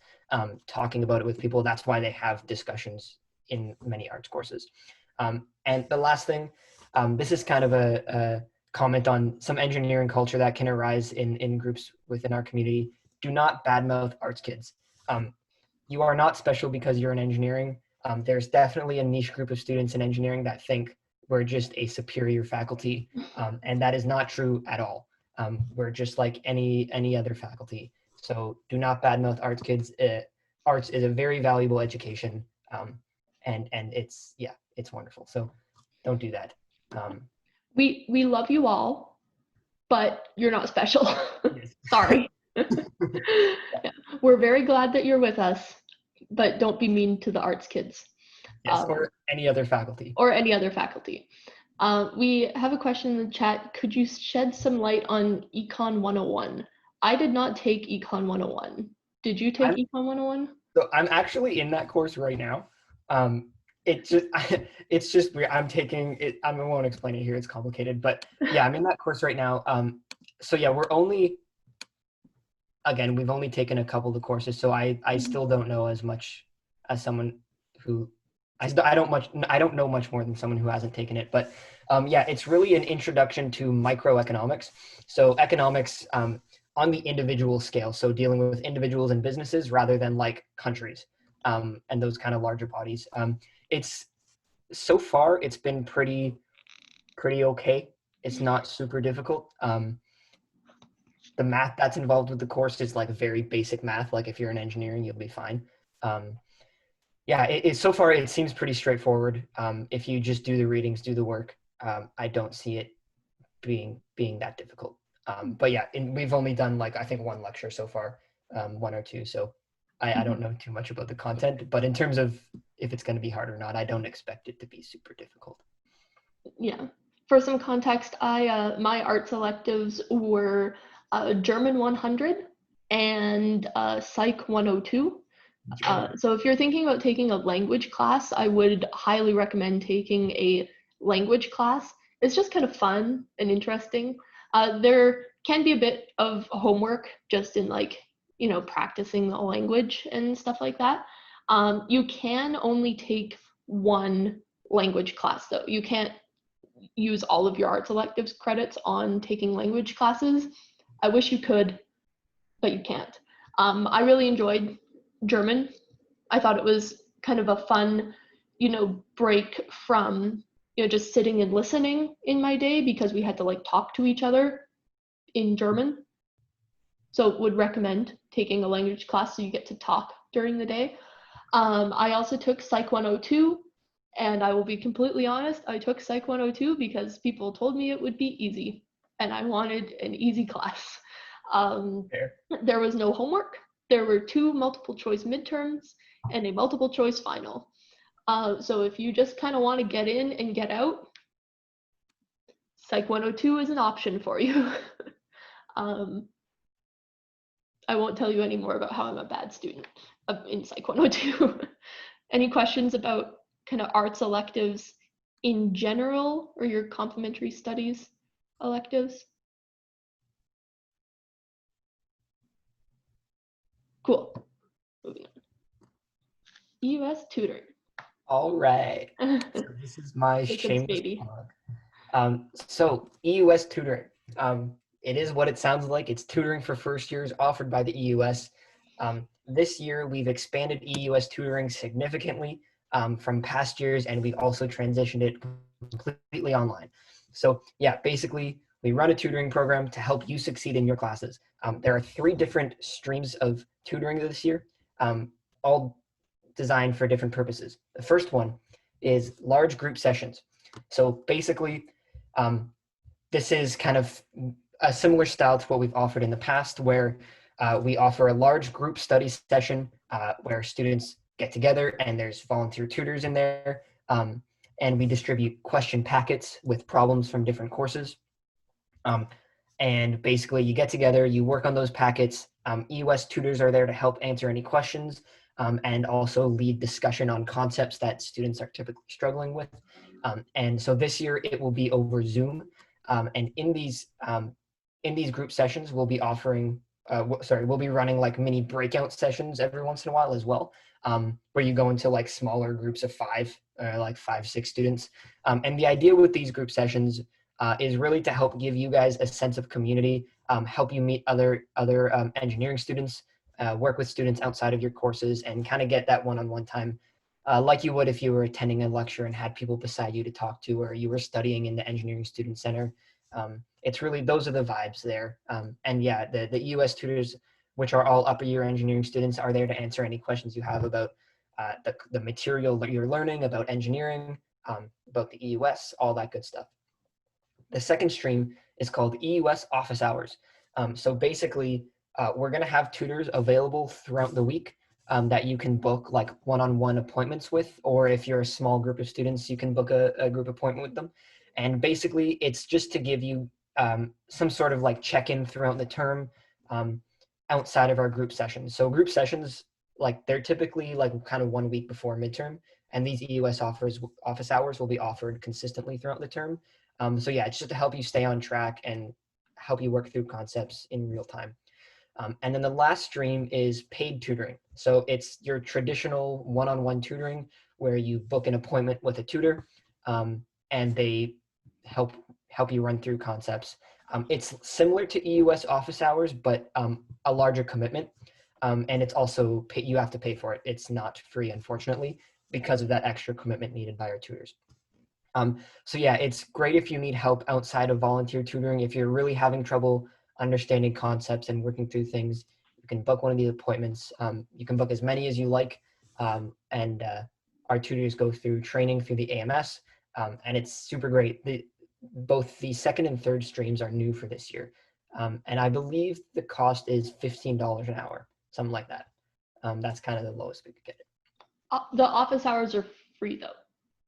talking about it with people. That's why they have discussions in many arts courses. And the last thing, this is kind of a comment on some engineering culture that can arise in groups within our community. Do not badmouth arts kids. You are not special because you're in engineering. There's definitely a niche group of students in engineering that think we're just a superior faculty, and that is not true at all. We're just like any other faculty. So do not badmouth arts kids. Arts is a very valuable education, and it's wonderful. So don't do that. We love you all, but you're not special. Yes. Sorry. Yeah. We're very glad that you're with us, but don't be mean to the arts kids. Yes, or any other faculty. Or any other faculty. We have a question in the chat. Could you shed some light on Econ 101? I did not take Econ 101. Did you take Econ 101? So I'm actually in that course right now. It's just weird. I'm taking it. I won't explain it here. It's complicated, but yeah, I'm in that course right now. So yeah, we've only taken a couple of the courses, so I still don't know as much as someone who I don't know much more than someone who hasn't taken it. But yeah, it's really an introduction to microeconomics. So economics on the individual scale. So dealing with individuals and businesses rather than like countries and those kind of larger bodies. It's so far it's been pretty okay. It's not super difficult. The math that's involved with the course is like very basic math. Like if you're in engineering, you'll be fine. Yeah, so far it seems pretty straightforward. If you just do the readings, do the work, I don't see it being that difficult. But yeah, we've only done like I think one lecture so far, one or two. So I don't know too much about the content. But in terms of if it's going to be hard or not, I don't expect it to be super difficult. Yeah. For some context, my arts electives were German 100 and Psych 102. So if you're thinking about taking a language class, I would highly recommend taking a language class. It's just kind of fun and interesting. There can be a bit of homework just in like, practicing the language and stuff like that. You can only take one language class though. You can't use all of your arts electives credits on taking language classes. I wish you could, but you can't. I really enjoyed German. I thought it was kind of a fun, break from, just sitting and listening in my day because we had to like talk to each other in German. So would recommend taking a language class so you get to talk during the day. I also took Psych 102, and I will be completely honest, I took Psych 102 because people told me it would be easy, and I wanted an easy class. There was no homework. There were 2 multiple choice midterms and a multiple choice final. So if you just kind of want to get in and get out, Psych 102 is an option for you. I won't tell you any more about how I'm a bad student in Psych 102. Any questions about kind of arts electives in general or your complementary studies electives? Cool. Moving on. EUS tutoring. All right. So this is my Jacob's shameless baby. plug. So EUS tutoring. It is what it sounds like. It's tutoring for first years offered by the EUS. This year, we've expanded EUS tutoring significantly from past years, and we've also transitioned it completely online. So yeah, basically, we run a tutoring program to help you succeed in your classes. There are 3 different streams of tutoring this year, all designed for different purposes. The first one is large group sessions. So basically, this is kind of a similar style to what we've offered in the past, where we offer a large group study session where students get together and there's volunteer tutors in there. And we distribute question packets with problems from different courses. And basically, you get together, you work on those packets. EUS tutors are there to help answer any questions and also lead discussion on concepts that students are typically struggling with. And so this year, it will be over Zoom. And in these group sessions, we'll be offering, we'll be running like mini breakout sessions every once in a while as well, where you go into like smaller groups of 5, like 5, 6 students. And the idea with these group sessions is really to help give you guys a sense of community, help you meet other engineering students, work with students outside of your courses, and kind of get that one-on-one time like you would if you were attending a lecture and had people beside you to talk to, or you were studying in the engineering student center. It's really, those are the vibes there. And yeah, the EUS tutors, which are all upper year engineering students, are there to answer any questions you have about the material that you're learning, about engineering, about the EUS, all that good stuff. The second stream is called EUS office hours. So basically, we're going to have tutors available throughout the week that you can book like one-on-one appointments with, or if you're a small group of students, you can book a group appointment with them. And basically, it's just to give you some sort of like check-in throughout the term outside of our group sessions. So group sessions, like they're typically like kind of 1 week before midterm, and these EUS office hours will be offered consistently throughout the term. So yeah, it's just to help you stay on track and help you work through concepts in real time. And then the last stream is paid tutoring. So it's your traditional one-on-one tutoring where you book an appointment with a tutor and they help you run through concepts. It's similar to EUS office hours, but a larger commitment. And it's also, you have to pay for it. It's not free, unfortunately, because of that extra commitment needed by our tutors. So yeah, it's great if you need help outside of volunteer tutoring. If you're really having trouble understanding concepts and working through things, you can book one of these appointments. You can book as many as you like. And our tutors go through training through the AMS, and it's super great. Both the second and third streams are new for this year. And I believe the cost is $15 an hour, something like that. That's kind of the lowest we could get it. The office hours are free though.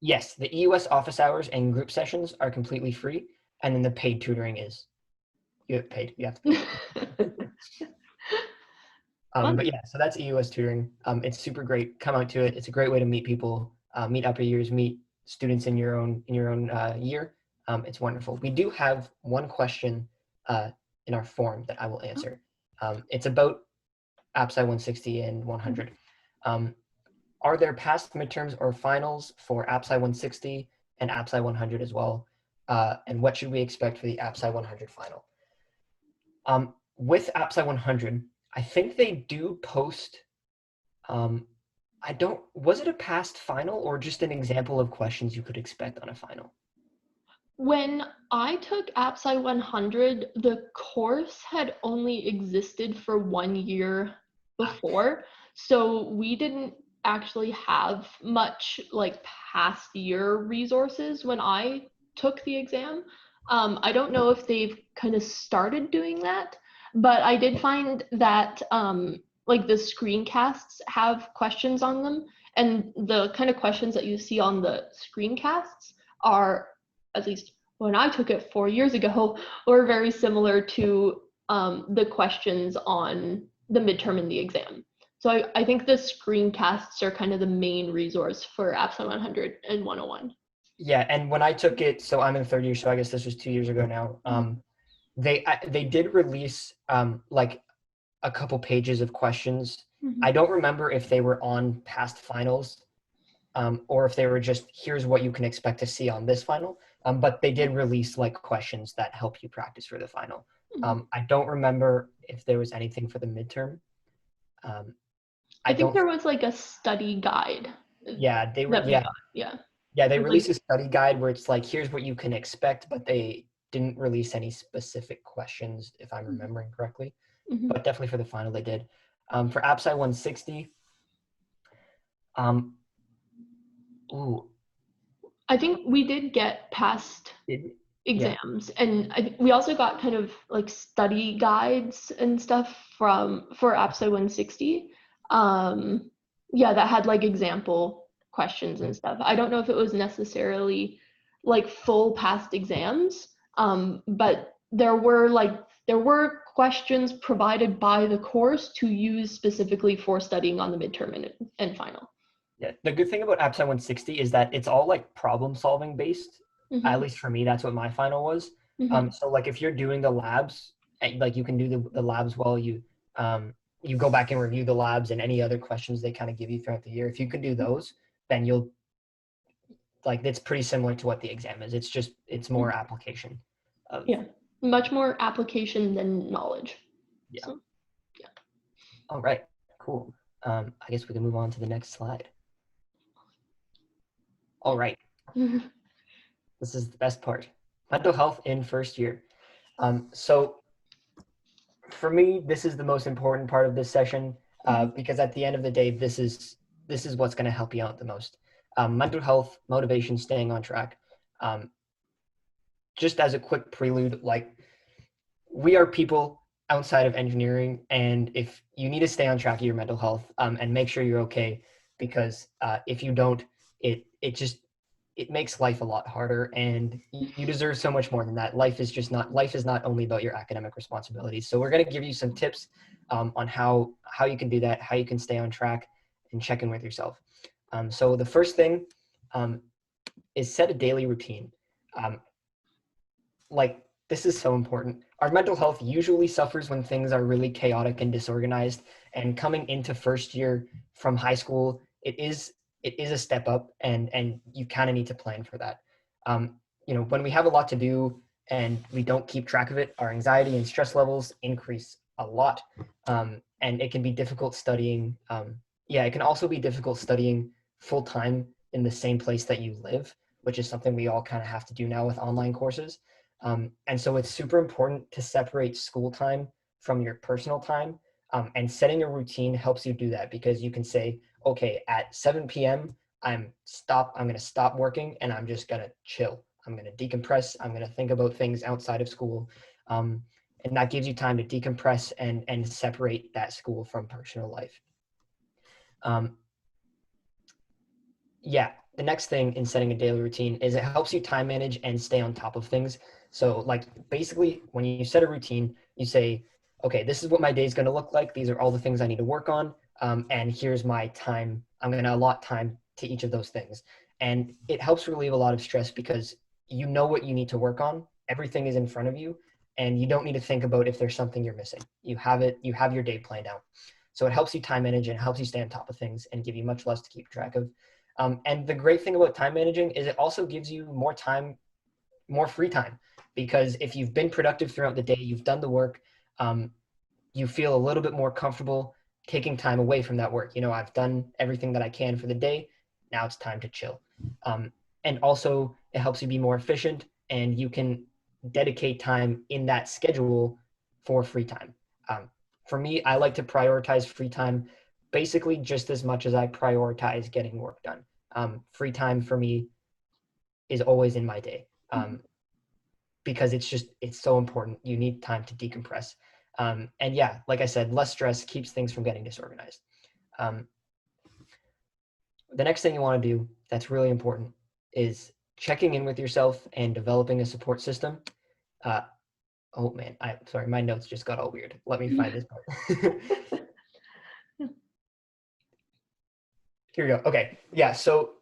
Yes, the EUS office hours and group sessions are completely free, and then the paid tutoring is you have to pay. But yeah, so that's EUS tutoring. It's super great. Come out to it. It's a great way to meet people, meet upper years, meet students in your own year. It's wonderful. We do have one question in our form that I will answer. It's about AppSci 160 and 100. Are there past midterms or finals for AppSci 160 and AppSci 100 as well? And what should we expect for the AppSci 100 final? With AppSci 100, I think they do post, was it a past final or just an example of questions you could expect on a final? When I took AppSci 100, the course had only existed for 1 year before, so we didn't actually have much like past year resources when I took the exam. I don't know if they've kind of started doing that, but I did find that like the screencasts have questions on them, and the kind of questions that you see on the screencasts are, at least when I took it 4 years ago, were very similar to the questions on the midterm and the exam. So I think the screencasts are kind of the main resource for AppSci 100 and 101. Yeah, and when I took it, so I'm in third year, so I guess this was 2 years ago now. They did release like a couple pages of questions Mhm. I don't remember if they were on past finals, or if they were just, here's what you can expect to see on this final. But they did release like questions that help you practice for the final. Mhm. I don't remember if there was anything for the midterm. Um, I I think don't, there was like a study guide yeah, they were, that we yeah, got. Yeah. yeah, they It was like, released a study guide where it's like, here's what you can expect, but they didn't release any specific questions, if I'm mhm. remembering correctly. Mhm. But definitely for the final, they did. For AppSci 160, um, ooh, I think we did get past did, yeah, exams, and we also got kind of like study guides and stuff for AppSci 160. Um, yeah, that had like example questions and stuff. I don't know if it was necessarily like full past exams, but there were questions provided by the course to use specifically for studying on the midterm and final. yeah. The good thing about AppSci 160 is that it's all like problem solving based. At Hmm. least for me, that's what my final was. Hmm. So like if you're doing the labs, like you can do the labs while you go back and review the labs and any other questions they kind of give you throughout the year. If you can do those, then you'll like it's pretty similar to what the exam is. It's just it's more application of Yeah, much more application than knowledge. yeah. So All right, cool. I guess we can move on to the next slide. All right, yeah. this is the best part. Mental health in first year. So for me, this is the most important part of this session because at the end of the day, this is what's going to help you out the most. Mental health, motivation, staying on track. Um, just as a quick prelude, like we are people outside of engineering, and if you need to stay on track of your mental health and make sure you're okay, because if you don't, it just it makes life a lot harder, and you deserve so much more than that. Life is not only about your academic responsibilities. So we're going to give you some tips on how you can do that, how you can stay on track, and check in with yourself. So the first thing um, is set a daily routine. Um, like this is so important. Our mental health usually suffers when things are really chaotic and disorganized. And coming into first year from high school, it is a step up, and you kind of need to plan for that. When we have a lot to do and we don't keep track of it, our anxiety and stress levels increase a lot, and it can be difficult studying. Yeah, it can also be difficult studying full time in the same place that you live, which is something we all kind of have to do now with online courses. And so it's super important to separate school time from your personal time. And setting a routine helps you do that because you can say, okay, at 7 p.m., I'm going to stop working and I'm just going to chill. I'm going to decompress. I'm going to think about things outside of school. And that gives you time to decompress and separate that school from personal life. Um, yeah, the next thing in setting a daily routine is it helps you time manage and stay on top of things. So like basically when you set a routine, you say, okay, this is what my day is going to look like. These are all the things I need to work on. And here's my time. I'm going to allot time to each of those things. And it helps relieve a lot of stress because you know what you need to work on. Everything is in front of you and you don't need to think about if there's something you're missing. You have your day planned out. So it helps you time manage and helps you stay on top of things and give you much less to keep track of. And the great thing about time managing is it also gives you more time, more free time, because if you've been productive throughout the day, you've done the work, um, you feel a little bit more comfortable taking time away from that work. I've done everything that I can for the day. Now it's time to chill. Um, and also, it helps you be more efficient, and you can dedicate time in that schedule for free time. For me, I like to prioritize free time basically just as much as I prioritize getting work done. Free time for me is always in my day because it's so important. You need time to decompress. And yeah, like I said, less stress keeps things from getting disorganized. Um, the next thing you want to do that's really important is checking in with yourself and developing a support system. Uh, oh man, I'm sorry, my notes just got all weird. Let me find this part. Here we go. Okay, yeah. So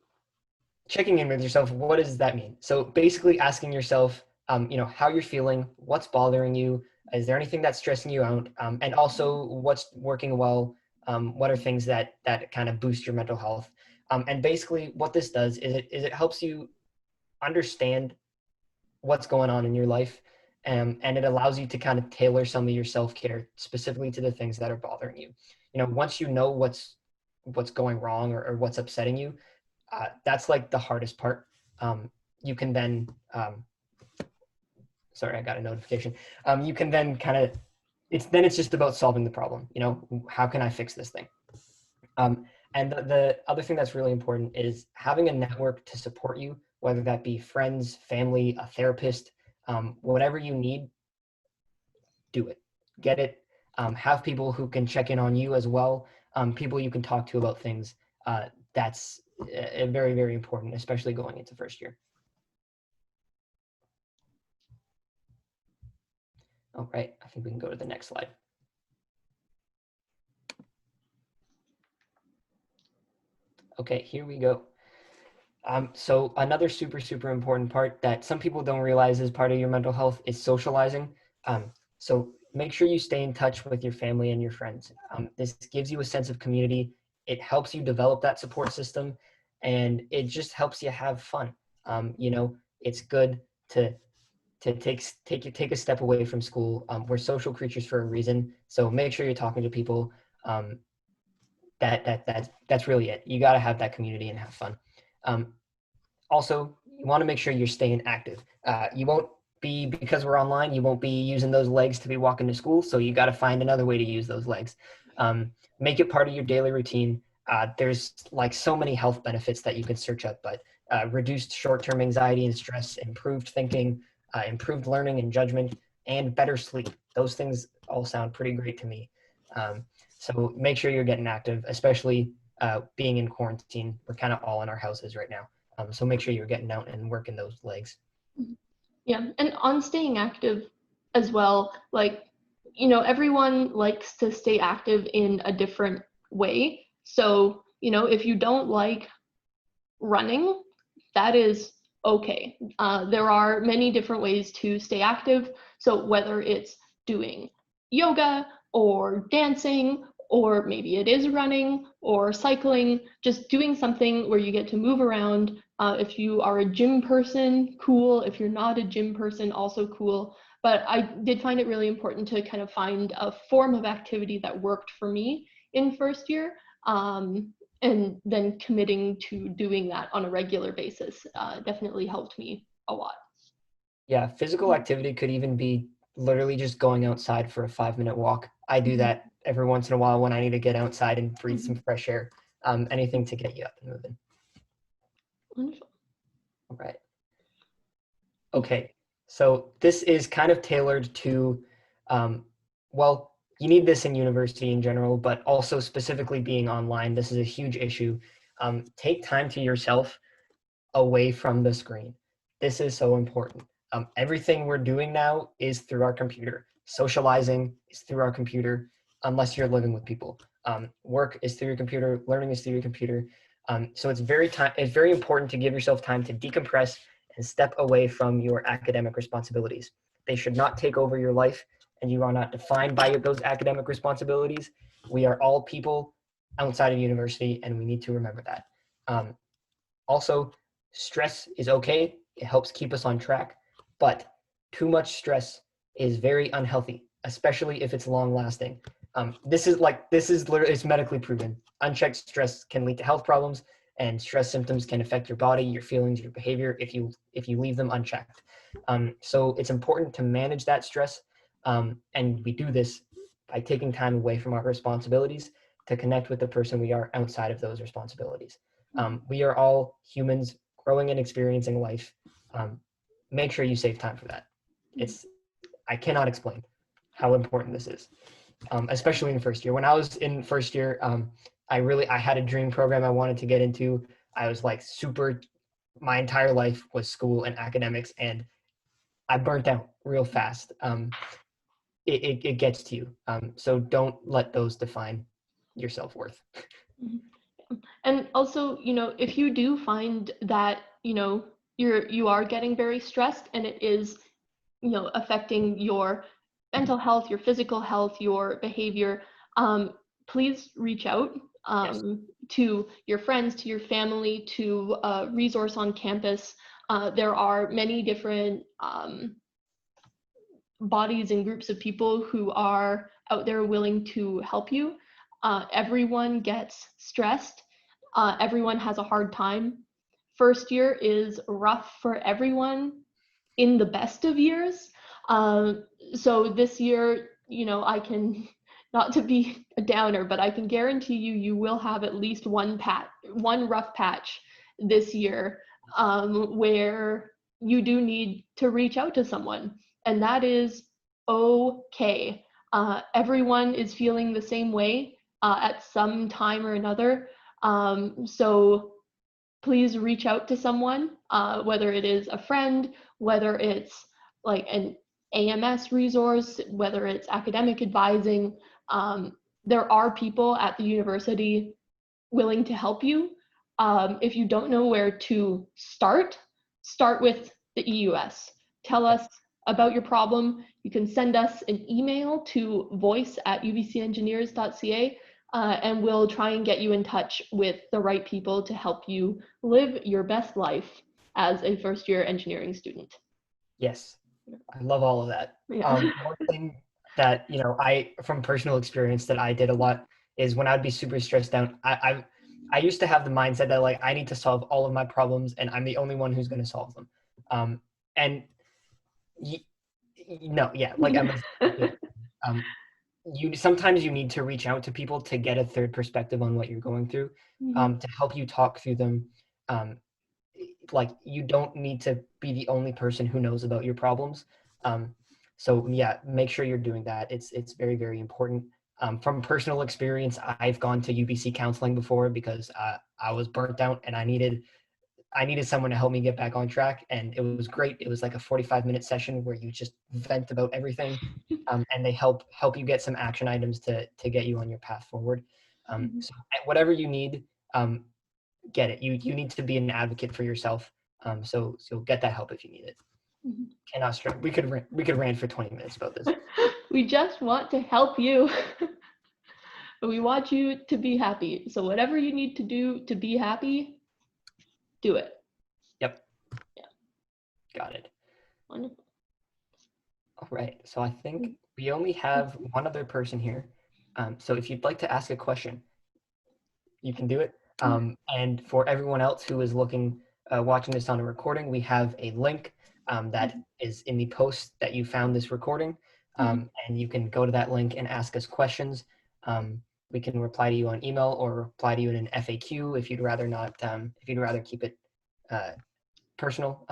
checking in with yourself, what does that mean? So basically asking yourself, how you're feeling, what's bothering you, is there anything that's stressing you out, and also what's working well, What are things that kind of boost your mental health? And basically what this does is it helps you understand what's going on in your life. And it allows you to kind of tailor some of your self-care specifically to the things that are bothering you. Once you know what's going wrong or what's upsetting you, that's like the hardest part. You can then, sorry, I got a notification. You can then kind of, it's just about solving the problem. How can I fix this thing? And the other thing that's really important is having a network to support you, whether that be friends, family, a therapist, whatever you need, do it. Get it. Have people who can check in on you as well, people you can talk to about things. That's very, very important, especially going into first year. All right, I think we can go to the next slide. Okay, here we go. So another super, super important part that some people don't realize is part of your mental health is socializing. So make sure you stay in touch with your family and your friends. This gives you a sense of community. It helps you develop that support system, and it just helps you have fun. It's good to take a step away from school. We're social creatures for a reason, so make sure you're talking to people. That's really it. You got to have that community and have fun. Also, you want to make sure you're staying active. You won't be, because we're online, you won't be using those legs to be walking to school, so you got to find another way to use those legs. Make it part of your daily routine. There's like so many health benefits that you can search up, but reduced short-term anxiety and stress, improved thinking, improved learning and judgment, and better sleep. Those things all sound pretty great to me. So make sure you're getting active, especially being in quarantine. We're kind of all in our houses right now. So make sure you're getting out and working those legs. Yeah, and on staying active as well, like, everyone likes to stay active in a different way. So, if you don't like running, that is okay. There are many different ways to stay active. So whether it's doing yoga or dancing, or maybe it is running or cycling, just doing something where you get to move around. If you are a gym person, cool. If you're not a gym person, also cool. But I did find it really important to kind of find a form of activity that worked for me in first year. And then committing to doing that on a regular basis definitely helped me a lot. Yeah, physical activity could even be literally just going outside for a 5-minute walk. I do that every once in a while when I need to get outside and breathe some fresh air. Anything to get you up and moving. Wonderful. All right. Okay, so this is kind of tailored to, well, you need this in university in general, but also specifically being online. This is a huge issue. Take time to yourself away from the screen. This is so important. Everything we're doing now is through our computer. Socializing is through our computer, unless you're living with people. Work is through your computer. Learning is through your computer. So it's very important to give yourself time to decompress and step away from your academic responsibilities. They should not take over your life, and you are not defined by those academic responsibilities. We are all people outside of university, and we need to remember that. Also, stress is okay. It helps keep us on track, but too much stress is very unhealthy, especially if it's long lasting. This is literally, it's medically proven. Unchecked stress can lead to health problems, and stress symptoms can affect your body, your feelings, your behavior if you leave them unchecked. So it's important to manage that stress, and we do this by taking time away from our responsibilities to connect with the person we are outside of those responsibilities. We are all humans growing and experiencing life. Make sure you save time for that. I cannot explain how important this is, especially in first year. When I was in first year, I had a dream program I wanted to get into. I was like my entire life was school and academics, and I burnt out real fast. It gets to you. So don't let those define your self-worth. And also, if you do find that, you are getting very stressed and it is, affecting your mental health, your physical health, your behavior, please reach out Yes. to your friends, to your family, to a resource on campus. There are many different bodies and groups of people who are out there willing to help you. Everyone gets stressed. Everyone has a hard time. First year is rough for everyone in the best of years. So this year, I can, not to be a downer, but I can guarantee you will have at least one rough patch this year where you do need to reach out to someone, and that is okay. Everyone is feeling the same way at some time or another. So please reach out to someone, whether it is a friend, whether it's like an AMS resource, whether it's academic advising. There are people at the university willing to help you. If you don't know where to start with the EUS. Tell us about your problem. You can send us an email to voice@ubcengineers.ca, and we'll try and get you in touch with the right people to help you live your best life as a first-year engineering student. Yes, I love all of that. Yeah. One thing that, I, from personal experience, that I did a lot is when I'd be super stressed out, I used to have the mindset that, like, I need to solve all of my problems and I'm the only one who's going to solve them. And like Emma said, sometimes you need to reach out to people to get a third perspective on what you're going through, to help you talk through them. Like, you don't need to be the only person who knows about your problems. So yeah, make sure you're doing that. It's very, very important. From personal experience, I've gone to UBC counseling before because I was burnt out and I needed someone to help me get back on track, and it was great. It was like a 45-minute session where you just vent about everything, and they help you get some action items to get you on your path forward. So whatever you need, get it. You need to be an advocate for yourself. So get that help if you need it. Cannot stress. We could rant for 20 minutes about this. We just want to help you. We want you to be happy. So whatever you need to do to be happy, do it. Yep. Yeah. Got it. Wonderful. All right. So I think we only have one other person here. So if you'd like to ask a question, you can do it. And for everyone else who is watching this on a recording, we have a link that is in the post that you found this recording. And you can go to that link and ask us questions. We can reply to you on email or reply to you in an FAQ if you'd rather not, if you'd rather keep it personal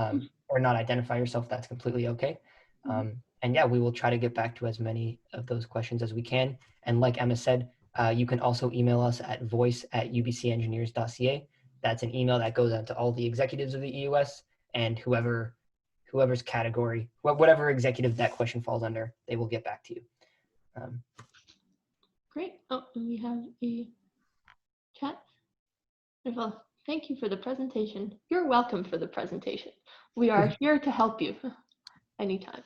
or not identify yourself. That's completely okay. And yeah, we will try to get back to as many of those questions as we can. And like Emma said, you can also email us at voice@ubcengineers.ca. That's an email that goes out to all the executives of the EUS, and whoever's category, whatever executive that question falls under, they will get back to you. Great. Oh, we have a chat. Well, thank you for the presentation. You're welcome for the presentation. We are here to help you anytime.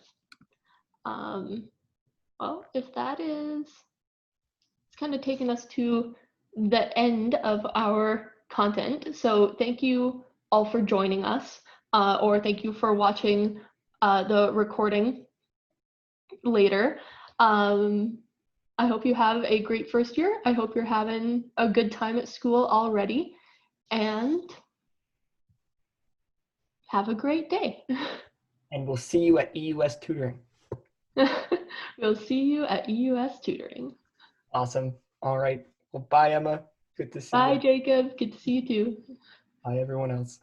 Well, if that is, it's kind of taken us to the end of our content. So thank you all for joining us, or thank you for watching the recording later. I hope you have a great first year. I hope you're having a good time at school already, and have a great day. And we'll see you at EUS tutoring. We'll see you at EUS tutoring. Awesome. All right. Well, bye, Emma. Good to see you. Bye, Jacob. Good to see you too. Bye, everyone else.